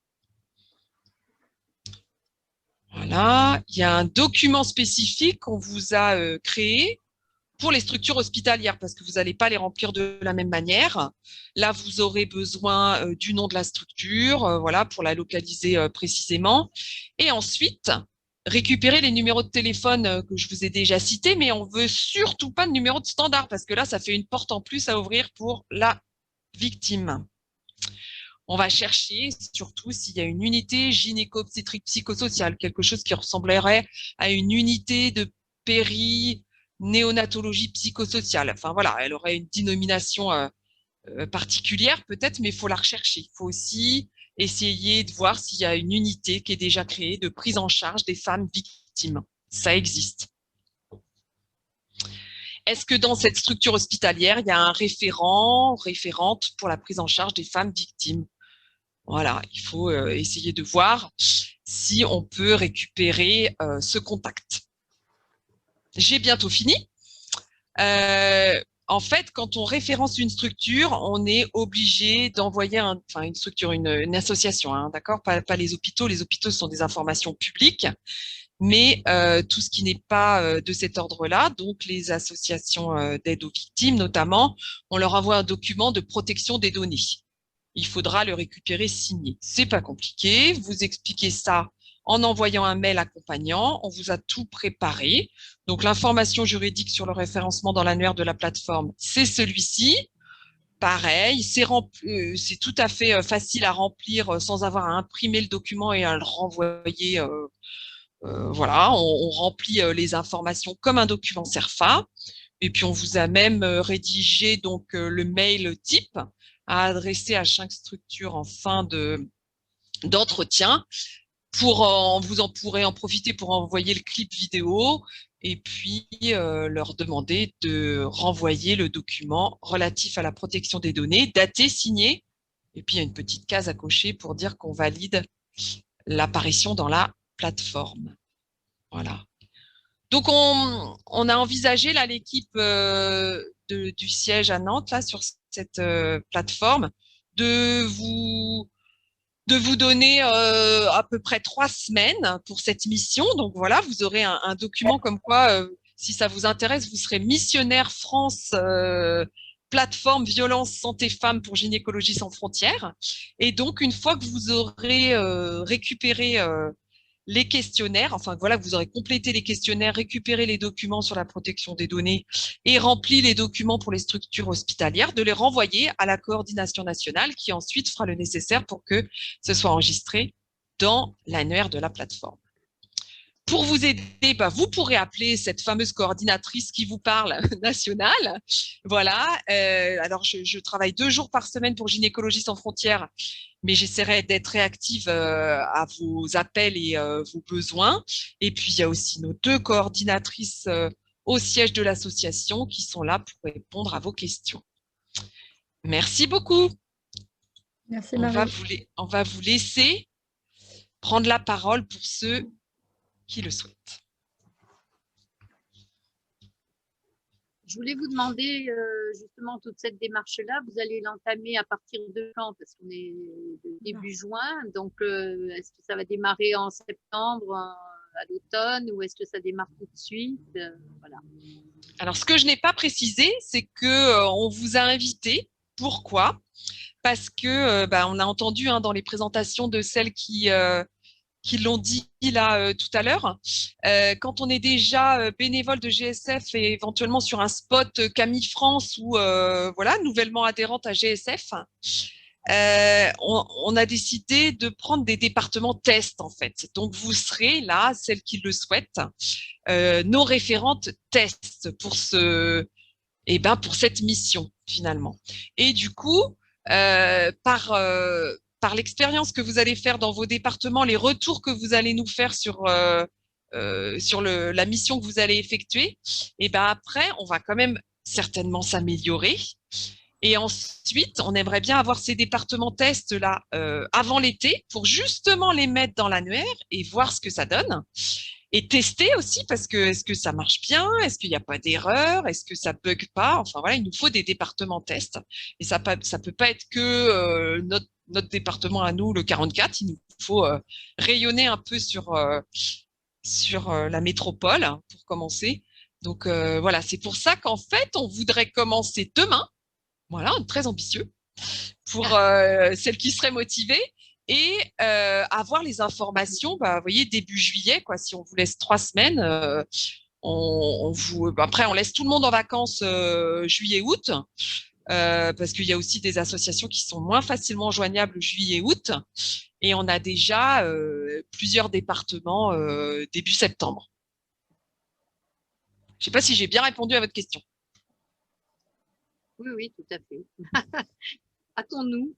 Voilà, il y a un document spécifique qu'on vous a créé pour les structures hospitalières parce que vous n'allez pas les remplir de la même manière. Là, vous aurez besoin du nom de la structure, voilà, pour la localiser précisément. Et ensuite, récupérer les numéros de téléphone que je vous ai déjà cités, mais on veut surtout pas de numéro de standard parce que là, ça fait une porte en plus à ouvrir pour la victime. On va chercher surtout s'il y a une unité gynéco-obstétrique psychosociale, quelque chose qui ressemblerait à une unité de péri-néonatologie psychosociale. Enfin voilà, elle aurait une dénomination particulière peut-être, mais il faut la rechercher. Il faut aussi essayer de voir s'il y a une unité qui est déjà créée de prise en charge des femmes victimes. Ça existe. Est-ce que dans cette structure hospitalière, il y a un référent, référente pour la prise en charge des femmes victimes? Voilà, il faut essayer de voir si on peut récupérer ce contact. J'ai bientôt fini. En fait, quand on référence une structure, on est obligé d'envoyer une structure, une association, hein, d'accord, pas les hôpitaux. Les hôpitaux sont des informations publiques, mais tout ce qui n'est pas de cet ordre-là, donc les associations d'aide aux victimes notamment, on leur envoie un document de protection des données. Il faudra le récupérer signé. C'est pas compliqué. Vous expliquez ça en envoyant un mail accompagnant. On vous a tout préparé. Donc, l'information juridique sur le référencement dans l'annuaire de la plateforme, c'est celui-ci. Pareil, c'est tout à fait facile à remplir sans avoir à imprimer le document et à le renvoyer. Voilà, on remplit les informations comme un document CERFA. Et puis, on vous a même rédigé donc le mail type à adresser à chaque structure en fin d'entretien. Vous en pourrez en profiter pour envoyer le clip vidéo et puis leur demander de renvoyer le document relatif à la protection des données, daté, signé, et puis il y a une petite case à cocher pour dire qu'on valide l'apparition dans la plateforme. Voilà. Donc, on a envisagé, là, l'équipe du siège à Nantes, là, sur cette plateforme, de vous donner à peu près 3 semaines pour cette mission. Donc, voilà, vous aurez un document comme quoi, si ça vous intéresse, vous serez missionnaire France plateforme violence santé femmes pour gynécologie sans frontières. Et donc, une fois que vous aurez récupéré les questionnaires, enfin voilà, vous aurez complété les questionnaires, récupéré les documents sur la protection des données et rempli les documents pour les structures hospitalières, de les renvoyer à la coordination nationale qui ensuite fera le nécessaire pour que ce soit enregistré dans l'annuaire de la plateforme. Pour vous aider, vous pourrez appeler cette fameuse coordinatrice qui vous parle nationale. Voilà. Alors, je travaille 2 jours par semaine pour Gynécologie sans frontières, mais j'essaierai d'être réactive à vos appels et vos besoins. Et puis, il y a aussi nos 2 coordinatrices au siège de l'association qui sont là pour répondre à vos questions. Merci beaucoup. Merci, Marie. On va vous laisser prendre la parole pour ceux qui le souhaitent. Je voulais vous demander justement toute cette démarche-là, vous allez l'entamer à partir de quand? Parce qu'on est début juin, donc est-ce que ça va démarrer en septembre, à l'automne, ou est-ce que ça démarre tout de suite? Voilà. Alors, ce que je n'ai pas précisé, c'est que on vous a invité. Pourquoi? Parce que on a entendu dans les présentations de celles qui l'ont dit là tout à l'heure. Quand on est déjà bénévole de GSF et éventuellement sur un spot Camille France ou voilà, nouvellement adhérente à GSF, on a décidé de prendre des départements tests en fait. Donc vous serez là, celles qui le souhaitent, nos référentes tests pour pour cette mission finalement. Et du coup, par l'expérience que vous allez faire dans vos départements, les retours que vous allez nous faire sur la mission que vous allez effectuer, et après, on va quand même certainement s'améliorer. Et ensuite, on aimerait bien avoir ces départements tests là avant l'été pour justement les mettre dans l'annuaire et voir ce que ça donne. Et tester aussi parce que est-ce que ça marche bien? Est-ce qu'il n'y a pas d'erreur? Est-ce que ça bug pas? Enfin voilà, il nous faut des départements tests. Et ça peut pas être que notre département à nous, le 44. Il nous faut rayonner un peu sur la métropole pour commencer. Donc voilà, c'est pour ça qu'en fait, on voudrait commencer demain. Voilà, très ambitieux pour celles qui seraient motivées. Et avoir les informations, vous voyez, début juillet, quoi. Si on vous laisse 3 semaines, après on laisse tout le monde en vacances juillet-août, parce qu'il y a aussi des associations qui sont moins facilement joignables juillet-août, et on a déjà plusieurs départements début septembre. Je ne sais pas si j'ai bien répondu à votre question. Oui, tout à fait. Attends-nous.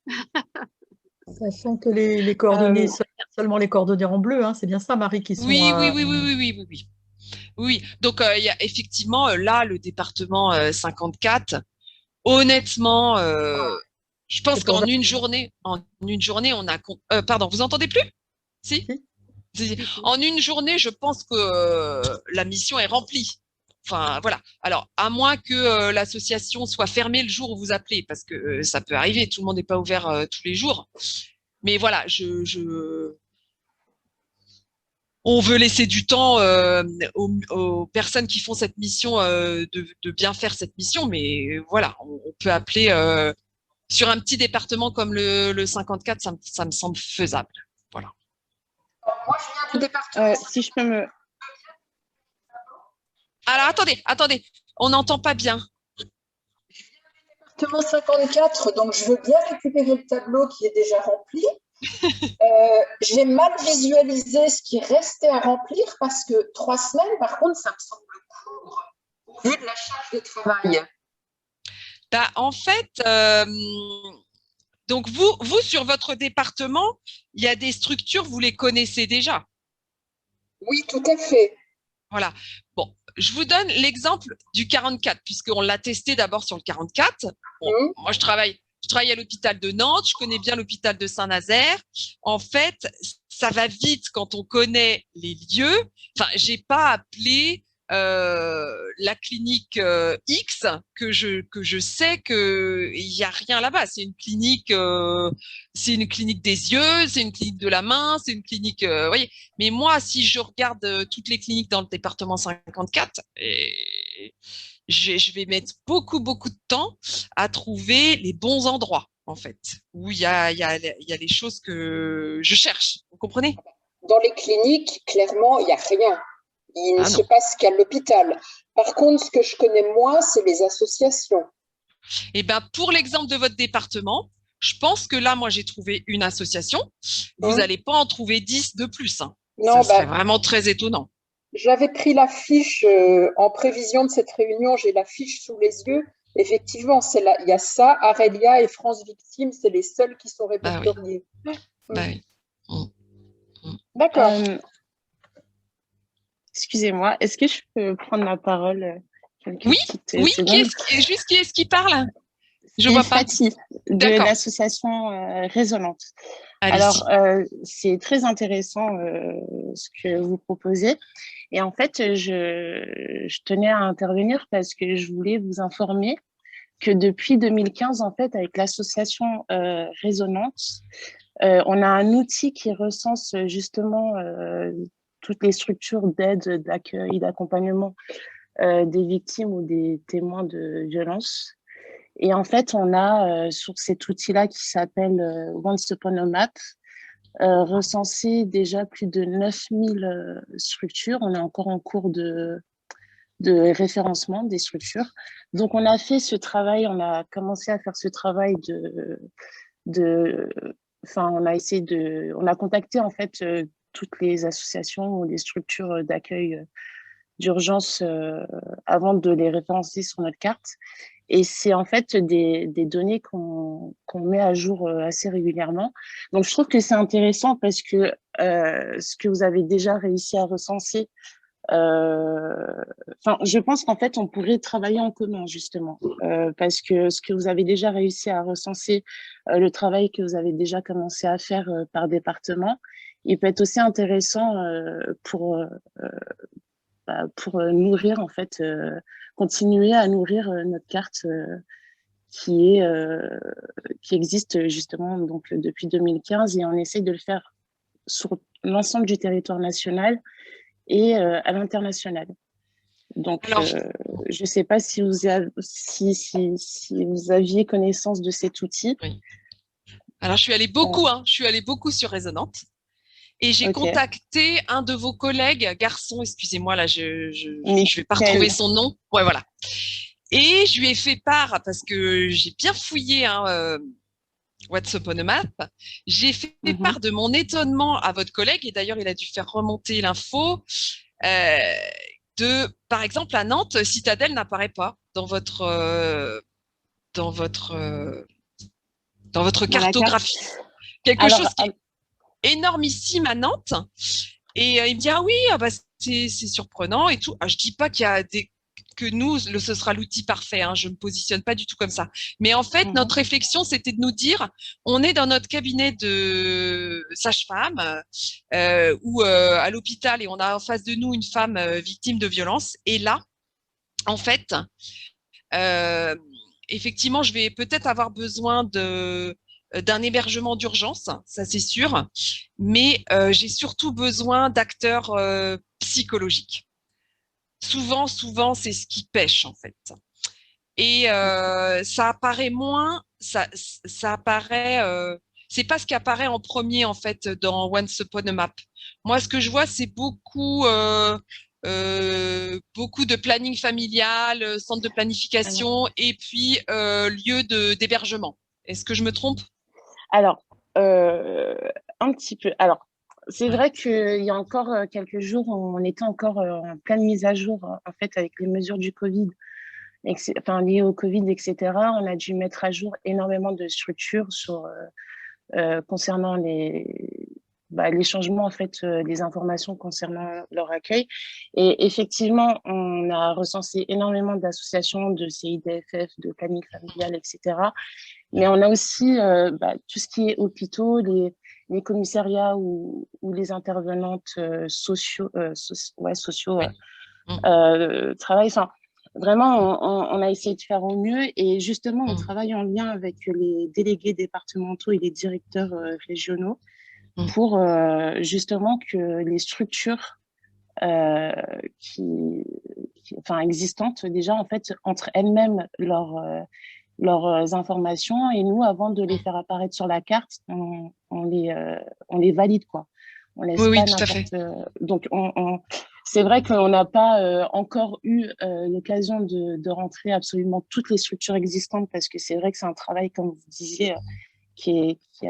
Sachant que les coordonnées, seulement les coordonnées en bleu, c'est bien ça, Marie, qui sont… Oui. Donc, il y a effectivement là le département 54. Honnêtement, je pense qu'en une journée, on a… pardon, vous entendez plus? Si. En une journée, je pense que la mission est remplie. Enfin, voilà. Alors, à moins que l'association soit fermée le jour où vous appelez, parce que ça peut arriver, tout le monde n'est pas ouvert tous les jours. Mais voilà, on veut laisser du temps aux personnes qui font cette mission de bien faire cette mission. Mais voilà, on peut appeler sur un petit département comme le 54, ça me semble faisable. Voilà. Moi, je viens du département. Si je peux me… Alors, attendez, on n'entend pas bien. Département 54, donc je veux bien récupérer le tableau qui est déjà rempli. J'ai mal visualisé ce qui restait à remplir parce que 3 semaines, par contre, ça me semble court au vu de la charge de travail. En fait, donc vous, sur votre département, il y a des structures, vous les connaissez déjà? Oui, tout à fait. Voilà. Bon, je vous donne l'exemple du 44, puisqu'on l'a testé d'abord sur le 44. Bon, moi, je travaille à l'hôpital de Nantes, je connais bien l'hôpital de Saint-Nazaire. En fait, ça va vite quand on connaît les lieux. Enfin, j'ai pas appelé la clinique X que je sais que il y a rien là-bas. C'est une clinique des yeux, c'est une clinique de la main, c'est une clinique, voyez. Mais moi, si je regarde toutes les cliniques dans le département 54, je vais mettre beaucoup de temps à trouver les bons endroits en fait, où il y a les choses que je cherche. Vous comprenez? dans les cliniques, clairement, il n'y a rien. Il ne Ah se non. passe qu'à l'hôpital. Par contre, ce que je connais moins, c'est les associations. Eh ben, pour l'exemple de votre département, je pense que là, moi, j'ai trouvé une association. Vous n'allez pas en trouver 10 de plus, hein. Non, Ça serait vraiment très étonnant. J'avais pris la fiche en prévision de cette réunion, j'ai la fiche sous les yeux. Effectivement, il y a ça, Arelia et France Victime, c'est les seuls qui sont répertoriés. Bah oui. D'accord. Excusez-moi, est-ce que je peux prendre la parole Oui, oui, secondes qui est-ce qui parle? Je C'est vois pas. Fatih, de D'accord. l'association Résonante. Allez-y. Alors, c'est très intéressant ce que vous proposez. Et en fait, je tenais à intervenir parce que je voulais vous informer que depuis 2015, en fait, avec l'association Résonante, on a un outil qui recense justement toutes les structures d'aide, d'accueil, d'accompagnement des victimes ou des témoins de violences. Et en fait, on a sur cet outil-là qui s'appelle Once Upon a Map, recensé déjà plus de 9000 structures. On est encore en cours de référencement des structures. Donc, on a fait ce travail, on a commencé à faire ce travail on a contacté en fait toutes les associations ou les structures d'accueil d'urgence avant de les référencer sur notre carte. Et c'est en fait des données qu'on met à jour assez régulièrement. Donc, je trouve que c'est intéressant parce que ce que vous avez déjà réussi à recenser, je pense qu'en fait, on pourrait travailler en commun, justement, parce que ce que vous avez déjà réussi à recenser, le travail que vous avez déjà commencé à faire par département, il peut être aussi intéressant pour nourrir, en fait, continuer à nourrir notre carte qui existe justement donc, depuis 2015 et on essaie de le faire sur l'ensemble du territoire national et à l'international. Donc, je ne sais pas si vous aviez connaissance de cet outil. Oui. Alors, je suis allée beaucoup sur Résonante. Et j'ai contacté un de vos collègues, garçon, excusez-moi, là, je vais pas retrouver son nom. Ouais, voilà. Et je lui ai fait part, parce que j'ai bien fouillé What's Upon a Map, j'ai fait part de mon étonnement à votre collègue, et d'ailleurs, il a dû faire remonter l'info, par exemple, à Nantes, Citadelle n'apparaît pas dans votre cartographie. Quelque chose qui est énormissime à Nantes. Et il me dit, ah oui, c'est surprenant et tout. Je dis pas qu'il y a que nous, ce sera l'outil parfait. Hein, je me positionne pas du tout comme ça. Mais en fait, notre réflexion, c'était de nous dire, on est dans notre cabinet de sage-femme ou à l'hôpital et on a en face de nous une femme victime de violence. Et là, en fait, effectivement, je vais peut-être avoir besoin d'un hébergement d'urgence, ça c'est sûr, mais j'ai surtout besoin d'acteurs psychologiques. Souvent, c'est ce qui pêche en fait. Et ça apparaît moins, ça apparaît, c'est pas ce qui apparaît en premier en fait dans Once Upon a Map. Moi, ce que je vois, c'est beaucoup de planning familial, centre de planification et puis lieu d'hébergement. Est-ce que je me trompe? Alors, un petit peu. Alors, c'est vrai qu'il y a encore quelques jours, on était encore en pleine mise à jour, en fait, avec les mesures du Covid, liées au Covid, etc. On a dû mettre à jour énormément de structures concernant les changements, en fait, des informations concernant leur accueil. Et effectivement, on a recensé énormément d'associations, de CIDFF, de planning familial, etc. Mais on a aussi tout ce qui est hôpitaux, les commissariats ou les intervenantes sociaux travaillent. Enfin, vraiment, on a essayé de faire au mieux et justement, on travaille en lien avec les délégués départementaux et les directeurs régionaux pour justement que les structures existantes déjà, en fait, entre elles-mêmes leurs informations et nous, avant de les faire apparaître sur la carte, on les valide, quoi. On laisse Oui, pas tout à fait. donc, c'est vrai qu'on n'a pas encore eu l'occasion de rentrer absolument toutes les structures existantes parce que c'est vrai que c'est un travail, comme vous disiez, qui est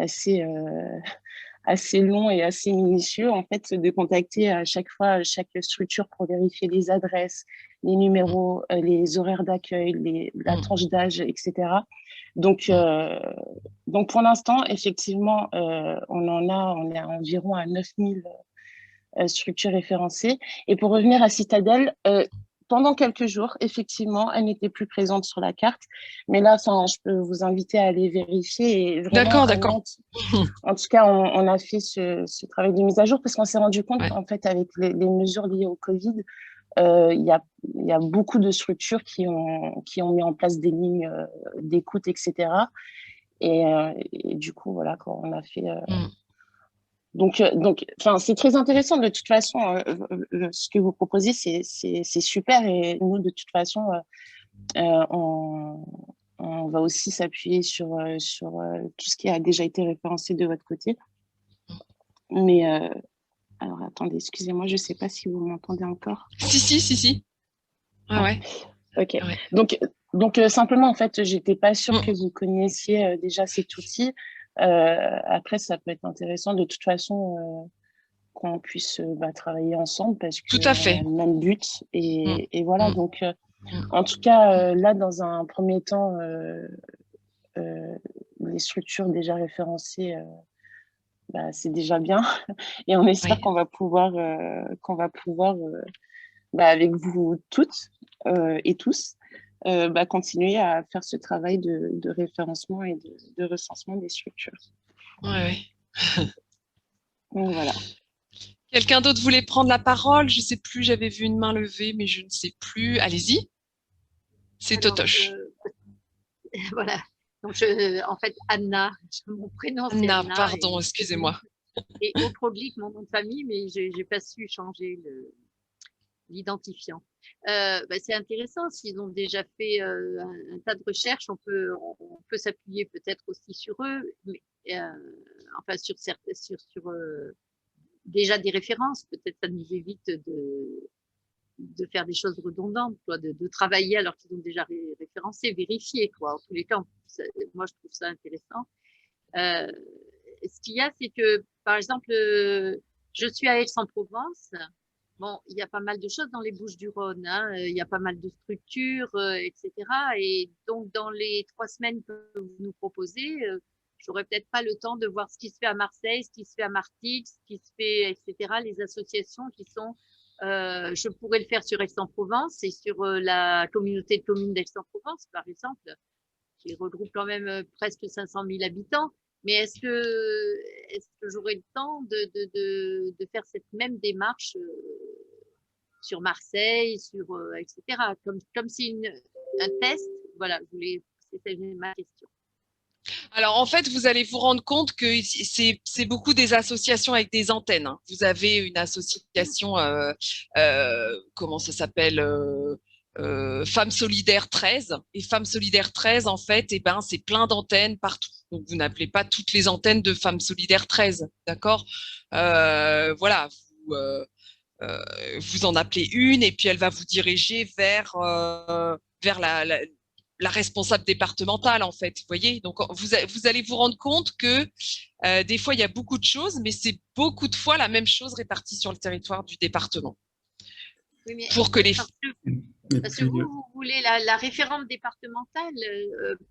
assez long et assez minutieux, en fait, de contacter à chaque fois chaque structure pour vérifier les adresses, les numéros, les horaires d'accueil, la tranche d'âge, etc. Donc, pour l'instant, effectivement, on est environ à 9000 structures référencées. Et pour revenir à Citadel, pendant quelques jours, effectivement, elle n'était plus présente sur la carte. Mais là, je peux vous inviter à aller vérifier. D'accord, d'accord. En tout cas, on a fait ce travail de mise à jour parce qu'on s'est rendu compte qu'en fait, avec les mesures liées au Covid, il y a beaucoup de structures qui ont mis en place des lignes d'écoute, etc. Et du coup, voilà, quand on a fait... Donc, c'est très intéressant. De toute façon, ce que vous proposez, c'est super. Et nous, de toute façon, on va aussi s'appuyer sur tout ce qui a déjà été référencé de votre côté. Mais, alors, attendez, excusez-moi, je ne sais pas si vous m'entendez encore. Si. Ouais. Ok. Ouais. Donc simplement, en fait, je n'étais pas sûre que vous connaissiez déjà cet outil. Après, ça peut être intéressant de toute façon qu'on puisse travailler ensemble parce que tout à fait. On a le même but et voilà. Donc, en tout cas, là, dans un premier temps, les structures déjà référencées, c'est déjà bien et on espère qu'on va pouvoir, avec vous toutes et tous, continuer à faire ce travail de référencement et de recensement des structures. Oui. Donc voilà. Quelqu'un d'autre voulait prendre la parole? Je ne sais plus, j'avais vu une main levée, mais je ne sais plus. Allez-y. C'est Totoche. Voilà. Donc, en fait, Anna, mon prénom c'est Anna. Anna. Pardon, excusez-moi. Et Otroglic, mon nom de famille, mais je n'ai pas su changer l'identifiant. C'est intéressant, s'ils ont déjà fait un tas de recherches, on peut s'appuyer peut-être aussi sur eux, mais, enfin sur déjà des références, peut-être ça nous évite de faire des choses redondantes, quoi, de travailler alors qu'ils ont déjà référencé, vérifié, quoi. En tous les cas, moi je trouve ça intéressant. Ce qu'il y a, c'est que, par exemple, je suis à Aix-en-Provence. Bon, il y a pas mal de choses dans les Bouches-du-Rhône, hein. Il y a pas mal de structures, etc. Et donc, dans les 3 semaines que vous nous proposez, j'aurais peut-être pas le temps de voir ce qui se fait à Marseille, ce qui se fait à Martigues, ce qui se fait, etc. Les associations qui sont... je pourrais le faire sur Aix-en-Provence et sur la communauté de communes d'Aix-en-Provence, par exemple, qui regroupe quand même presque 500 000 habitants. Mais est-ce que j'aurai le temps de faire cette même démarche sur Marseille, etc. Comme c'est un test. Voilà, c'était ma question. Alors, en fait, vous allez vous rendre compte que c'est beaucoup des associations avec des antennes, hein. Vous avez une association, comment ça s'appelle, Femmes Solidaires 13. Et Femmes Solidaires 13, en fait, c'est plein d'antennes partout. Donc, vous n'appelez pas toutes les antennes de Femmes Solidaires 13, d'accord? Voilà, vous en appelez une et puis elle va vous diriger vers la responsable départementale, en fait, vous voyez. Donc, vous allez vous rendre compte que des fois, il y a beaucoup de choses, mais c'est beaucoup de fois la même chose répartie sur le territoire du département. Oui, mais pour que les... Parce que vous voulez la référente départementale,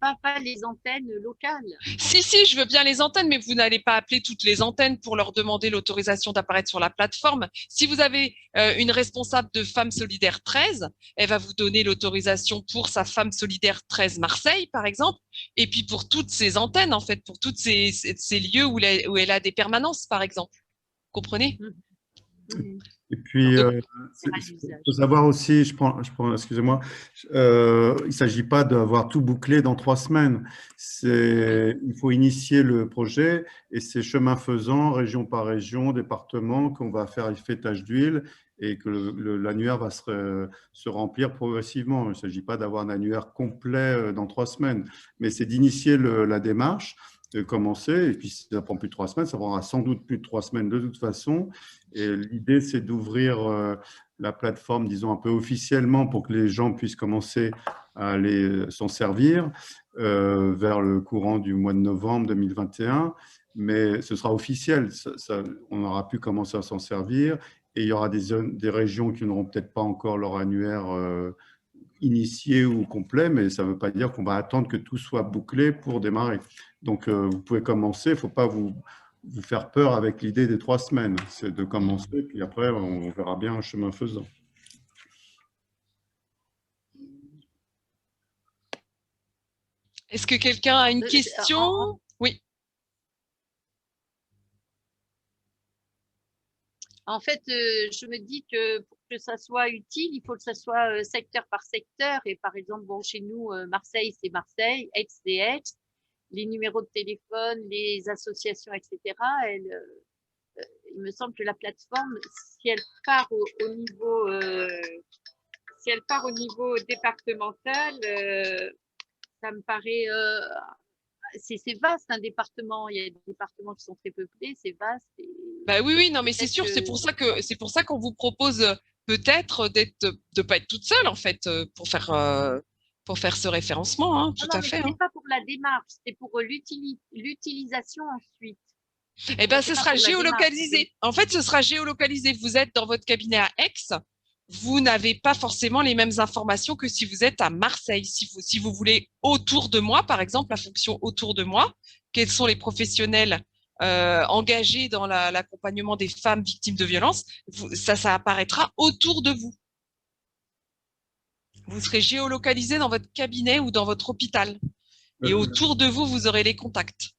pas les antennes locales. Si, je veux bien les antennes, mais vous n'allez pas appeler toutes les antennes pour leur demander l'autorisation d'apparaître sur la plateforme. Si vous avez une responsable de Femmes Solidaires 13, elle va vous donner l'autorisation pour sa Femme Solidaire 13 Marseille, par exemple, et puis pour toutes ces antennes, en fait, pour tous ces lieux où elle a des permanences, par exemple. Vous comprenez ? Et puis, il faut savoir aussi, excusez-moi, il ne s'agit pas d'avoir tout bouclé dans 3 semaines. Il faut initier le projet et c'est chemin faisant, région par région, département, qu'on va faire effet tache d'huile et que l'annuaire va se remplir progressivement. Il ne s'agit pas d'avoir un annuaire complet dans 3 semaines, mais c'est d'initier la démarche. de commencer. Et puis, si ça prend plus de 3 semaines, ça prendra sans doute plus de 3 semaines de toute façon. Et l'idée, c'est d'ouvrir la plateforme, disons, un peu officiellement pour que les gens puissent commencer à aller s'en servir vers le courant du mois de novembre 2021. Mais ce sera officiel, on aura pu commencer à s'en servir. Et il y aura des régions qui n'auront peut-être pas encore leur annuaire initié ou complet, mais ça ne veut pas dire qu'on va attendre que tout soit bouclé pour démarrer. Donc, vous pouvez commencer, il ne faut pas vous faire peur avec l'idée des 3 semaines. C'est de commencer, puis après, on verra bien un chemin faisant. Est-ce que quelqu'un a une question? Oui. En fait, je me dis que pour que ça soit utile, il faut que ça soit secteur par secteur. Et par exemple, bon, chez nous, Marseille, c'est Marseille, Aix, c'est Aix. Les numéros de téléphone, les associations, etc. Il me semble que la plateforme, si elle part au niveau départemental, ça me paraît… c'est vaste, un département. Il y a des départements qui sont très peuplés, c'est vaste. Bah oui, non, mais c'est sûr, c'est pour ça qu'on vous propose peut-être de ne pas être toute seule, en fait, pour faire ce référencement, hein, tout à fait. Ce n'est pas pour la démarche, c'est pour l'utilisation ensuite. Eh bien, ce sera géolocalisé. En fait, ce sera géolocalisé. Vous êtes dans votre cabinet à Aix, vous n'avez pas forcément les mêmes informations que si vous êtes à Marseille. Si vous voulez autour de moi, par exemple, la fonction autour de moi, quels sont les professionnels engagés dans l'accompagnement des femmes victimes de violences, ça apparaîtra autour de vous. Vous serez géolocalisé dans votre cabinet ou dans votre hôpital. Et autour de vous, vous aurez les contacts.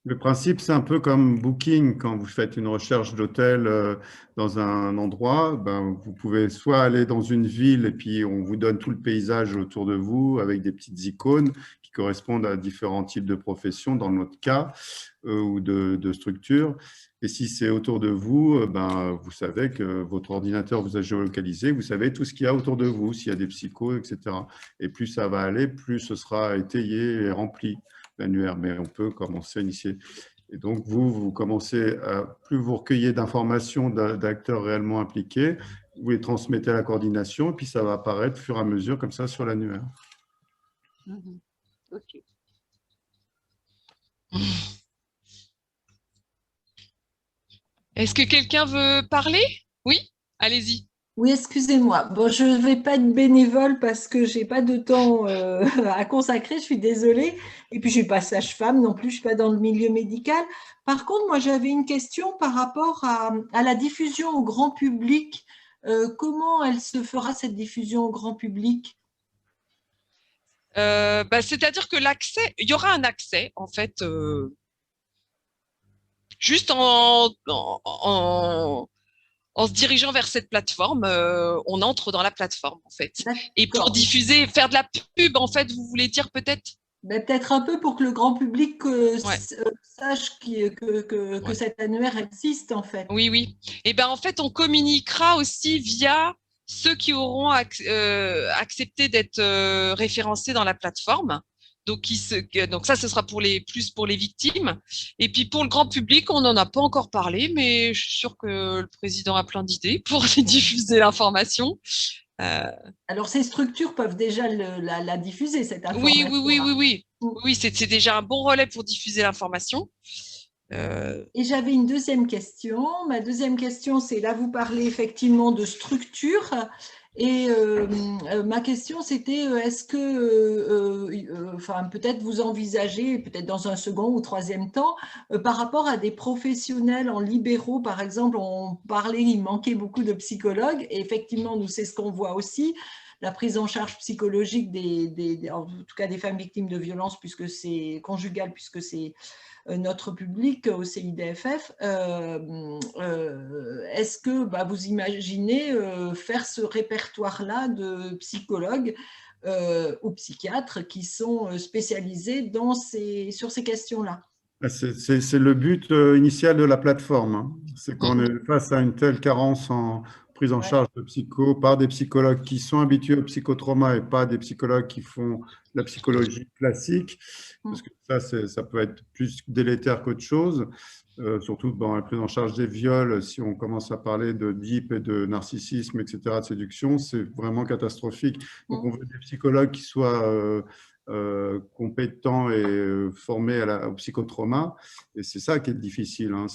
Le principe, c'est un peu comme Booking. Quand vous faites une recherche d'hôtel dans un endroit, vous pouvez soit aller dans une ville et puis on vous donne tout le paysage autour de vous avec des petites icônes qui correspondent à différents types de professions, dans notre cas, ou de structures. Et si c'est autour de vous, vous savez que votre ordinateur vous a géolocalisé, vous savez tout ce qu'il y a autour de vous, s'il y a des psychos, etc. Et plus ça va aller, plus ce sera étayé et rempli, l'annuaire. Mais on peut commencer à initier. Et donc, vous commencez à, plus vous recueillez d'informations d'acteurs réellement impliqués, vous les transmettez à la coordination, et puis ça va apparaître au fur et à mesure, comme ça, sur l'annuaire. Ok. Est-ce que quelqu'un veut parler? Oui, allez-y. Oui, excusez-moi. Bon, je ne vais pas être bénévole parce que je n'ai pas de temps à consacrer, je suis désolée. Et puis, je ne suis pas sage-femme non plus, je ne suis pas dans le milieu médical. Par contre, moi, j'avais une question par rapport à la diffusion au grand public. Comment elle se fera, cette diffusion au grand public? C'est-à-dire que l'accès, il y aura un accès, en fait, juste en se dirigeant vers cette plateforme, on entre dans la plateforme, en fait. Et pour diffuser, faire de la pub, en fait, vous voulez dire peut-être? Peut-être un peu pour que le grand public sache que cet annuaire existe, en fait. Oui, oui. Et bien, en fait, on communiquera aussi via ceux qui auront accepté d'être référencés dans la plateforme. Donc ça, ce sera plus pour les victimes. Et puis pour le grand public, on n'en a pas encore parlé, mais je suis sûre que le président a plein d'idées pour diffuser l'information. Alors, ces structures peuvent déjà la diffuser, cette information. Oui, c'est déjà un bon relais pour diffuser l'information. Et j'avais une deuxième question. Ma deuxième question, c'est là, vous parlez effectivement de structure. Et ma question, c'était est-ce que, peut-être vous envisagez, peut-être dans un second ou troisième temps, par rapport à des professionnels en libéraux, par exemple, on parlait, il manquait beaucoup de psychologues, et effectivement, nous, c'est ce qu'on voit aussi, la prise en charge psychologique en tout cas des femmes victimes de violences, puisque c'est conjugal, puisque c'est notre public au CIDFF. Est-ce que vous imaginez faire ce répertoire-là de psychologues ou psychiatres qui sont spécialisés sur ces questions-là? C'est le but initial de la plateforme. C'est qu'on est face à une telle carence en prise en charge de psycho par des psychologues qui sont habitués au psychotrauma et pas des psychologues qui font la psychologie classique, parce que ça peut être plus délétère qu'autre chose, surtout dans la prise en charge des viols. Si on commence à parler de DIP et de narcissisme, etc., de séduction, c'est vraiment catastrophique. Donc, on veut des psychologues qui soient compétents et formés au psychotrauma, et c'est ça qui est difficile. Hein.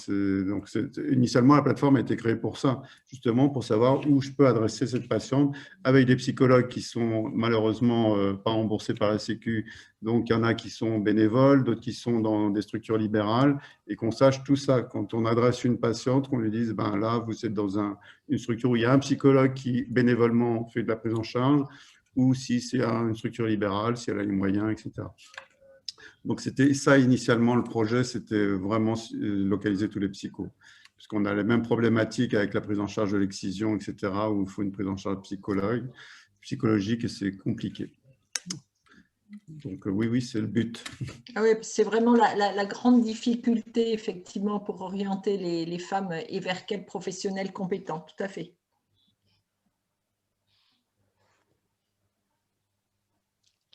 Donc, initialement, la plateforme a été créée pour ça, justement pour savoir où je peux adresser cette patiente avec des psychologues qui sont malheureusement pas remboursés par la Sécu, donc il y en a qui sont bénévoles, d'autres qui sont dans des structures libérales, et qu'on sache tout ça. Quand on adresse une patiente, qu'on lui dise, ben là, vous êtes dans une structure où il y a un psychologue qui bénévolement fait de la prise en charge, ou si c'est une structure libérale, si elle a les moyens, etc. Donc, c'était ça initialement le projet, c'était vraiment localiser tous les psychos. Puisqu'on a les mêmes problématiques avec la prise en charge de l'excision, etc., où il faut une prise en charge psychologique et c'est compliqué. Donc, oui, c'est le but. Ah oui, c'est vraiment la grande difficulté, effectivement, pour orienter les femmes et vers quels professionnels compétents, tout à fait.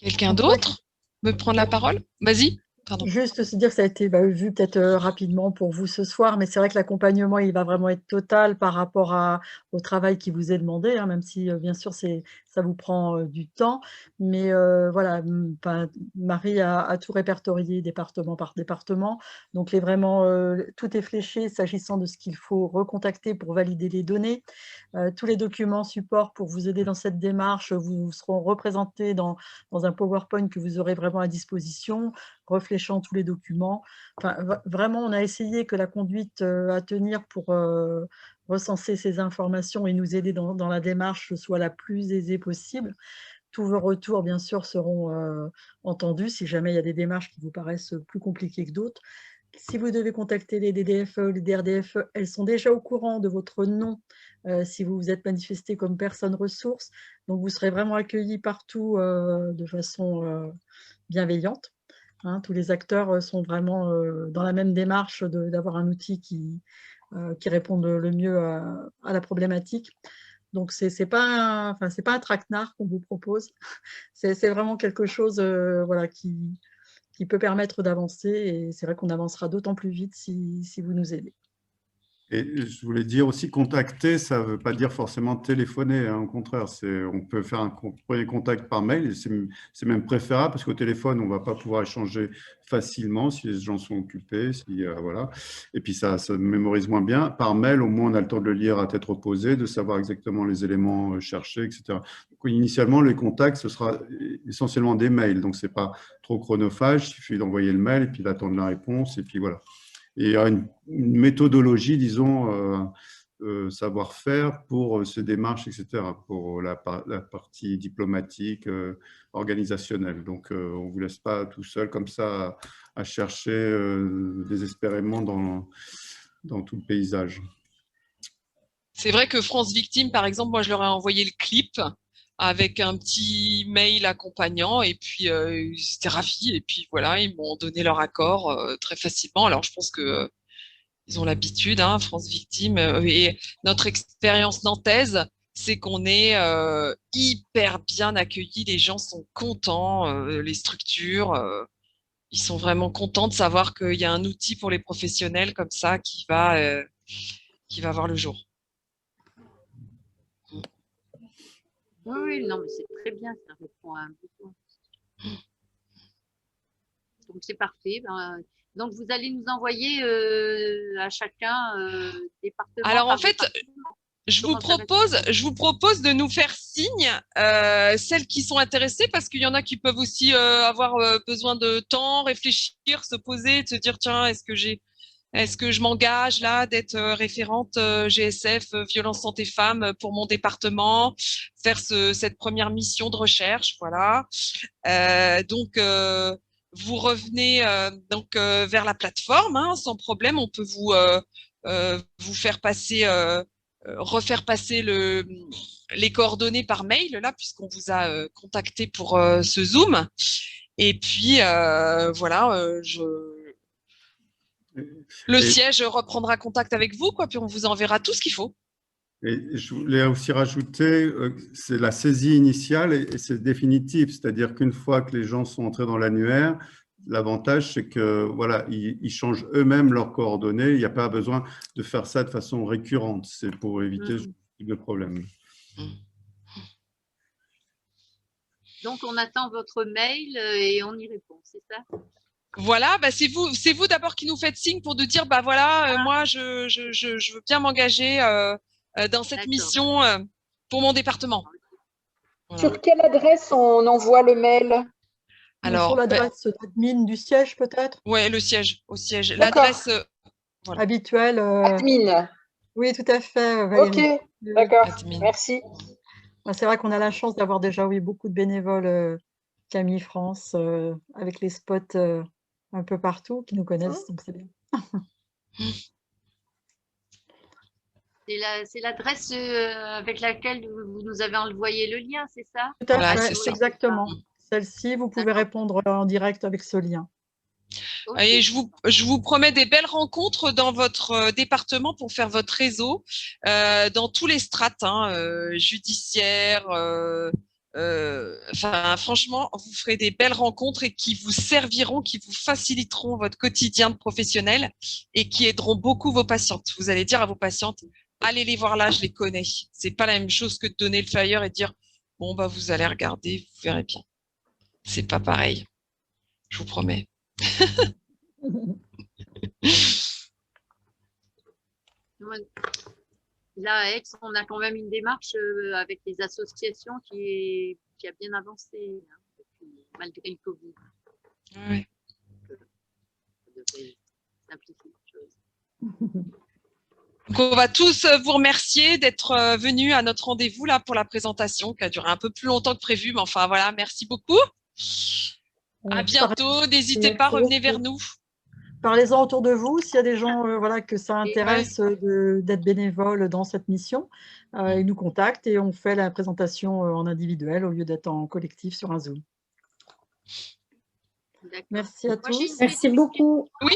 Quelqu'un d'autre veut prendre la parole? Vas-y. Pardon. Juste se dire que ça a été vu peut-être rapidement pour vous ce soir, mais c'est vrai que l'accompagnement, il va vraiment être total par rapport au travail qui vous est demandé, hein, même si bien sûr ça vous prend du temps. Mais voilà, Marie a tout répertorié département par département. Donc vraiment, tout est fléché s'agissant de ce qu'il faut recontacter pour valider les données. Tous les documents support pour vous aider dans cette démarche vous seront représentés dans un PowerPoint que vous aurez vraiment à disposition, réfléchant tous les documents. Enfin, vraiment, on a essayé que la conduite à tenir pour recenser ces informations et nous aider dans la démarche soit la plus aisée possible. Tous vos retours, bien sûr, seront entendus si jamais il y a des démarches qui vous paraissent plus compliquées que d'autres. Si vous devez contacter les DDFE, les DRDFE, elles sont déjà au courant de votre nom si vous vous êtes manifesté comme personne ressource. Donc, vous serez vraiment accueillis partout de façon bienveillante. Hein, tous les acteurs sont vraiment dans la même démarche d'avoir un outil qui réponde le mieux à la problématique. Donc, ce n'est pas un traquenard qu'on vous propose. C'est vraiment quelque chose voilà, qui peut permettre d'avancer. Et c'est vrai qu'on avancera d'autant plus vite si vous nous aidez. Et je voulais dire aussi, contacter, ça ne veut pas dire forcément téléphoner, hein, au contraire, on peut faire un premier contact par mail, et c'est même préférable parce qu'au téléphone, on ne va pas pouvoir échanger facilement si les gens sont occupés, voilà. Et puis ça mémorise moins bien. Par mail, au moins, on a le temps de le lire à tête reposée, de savoir exactement les éléments cherchés, etc. Donc, initialement, les contacts, ce sera essentiellement des mails, donc ce n'est pas trop chronophage, il suffit d'envoyer le mail et puis d'attendre la réponse, et puis voilà. Et il y a une méthodologie, disons, savoir-faire pour ces démarches, etc., pour la partie diplomatique, organisationnelle. Donc, on ne vous laisse pas tout seul comme ça à chercher désespérément dans tout le paysage. C'est vrai que France Victime, par exemple, moi, je leur ai envoyé le clip avec un petit mail accompagnant, et puis ils étaient ravis, et puis voilà, ils m'ont donné leur accord très facilement. Alors je pense que ils ont l'habitude, hein, France Victime, et notre expérience nantaise, c'est qu'on est hyper bien accueillis, les gens sont contents, les structures, ils sont vraiment contents de savoir qu'il y a un outil pour les professionnels comme ça qui va voir le jour. Oui, non, mais c'est très bien, ça répond à un besoin. Donc, c'est parfait. Donc, vous allez nous envoyer à chacun département. Alors, en fait, je vous propose de nous faire signe, celles qui sont intéressées, parce qu'il y en a qui peuvent aussi avoir besoin de temps, réfléchir, se poser, se dire, tiens, est-ce que je m'engage là d'être référente GSF, violence santé femmes pour mon département, faire cette première mission de recherche, voilà. Donc, vous revenez vers la plateforme, hein, sans problème. On peut vous faire passer, refaire passer les coordonnées par mail là, puisqu'on vous a contacté pour ce Zoom. Et puis voilà, le siège reprendra contact avec vous, quoi, puis on vous enverra tout ce qu'il faut. Et je voulais aussi rajouter, c'est la saisie initiale et c'est définitif, c'est-à-dire qu'une fois que les gens sont entrés dans l'annuaire, l'avantage c'est que voilà, ils changent eux-mêmes leurs coordonnées, il n'y a pas besoin de faire ça de façon récurrente, c'est pour éviter ce type de problème. Donc, on attend votre mail et on y répond, c'est ça? Voilà, bah c'est vous d'abord qui nous faites signe pour nous dire, bah voilà, moi je veux bien m'engager dans cette mission pour mon département. Voilà. Sur quelle adresse on envoie le mail? Alors, sur l'adresse d'admin du siège peut-être? Oui, le siège, au siège. L'adresse voilà. Habituelle. Admin. Oui, tout à fait, Valérie. Ok, d'accord, merci. C'est vrai qu'on a la chance d'avoir déjà beaucoup de bénévoles Camille France avec les spots un peu partout qui nous connaissent, donc c'est bien. C'est l'adresse avec laquelle vous nous avez envoyé le lien, c'est ça? Tout à fait, exactement. Celle-ci, vous pouvez répondre en direct avec ce lien. Et je vous promets des belles rencontres dans votre département pour faire votre réseau, dans tous les strates, judiciaires. Enfin, franchement, vous ferez des belles rencontres et qui vous serviront, qui vous faciliteront votre quotidien de professionnel et qui aideront beaucoup vos patientes. Vous allez dire à vos patientes, allez les voir là, je les connais. C'est pas la même chose que de donner le flyer et de dire, bon, bah, vous allez regarder, vous verrez bien. C'est pas pareil. Je vous promets. Là, à Aix, on a quand même une démarche avec les associations qui a bien avancé malgré le Covid. Oui. Ça devrait simplifier les choses. Donc, on va tous vous remercier d'être venus à notre rendez-vous là pour la présentation qui a duré un peu plus longtemps que prévu, mais enfin voilà, merci beaucoup. À bientôt, n'hésitez pas, revenez vers nous. Parlez-en autour de vous, s'il y a des gens que ça intéresse d'être bénévoles dans cette mission, ils nous contactent et on fait la présentation en individuel au lieu d'être en collectif sur un Zoom. Merci à tous. Merci beaucoup. Oui.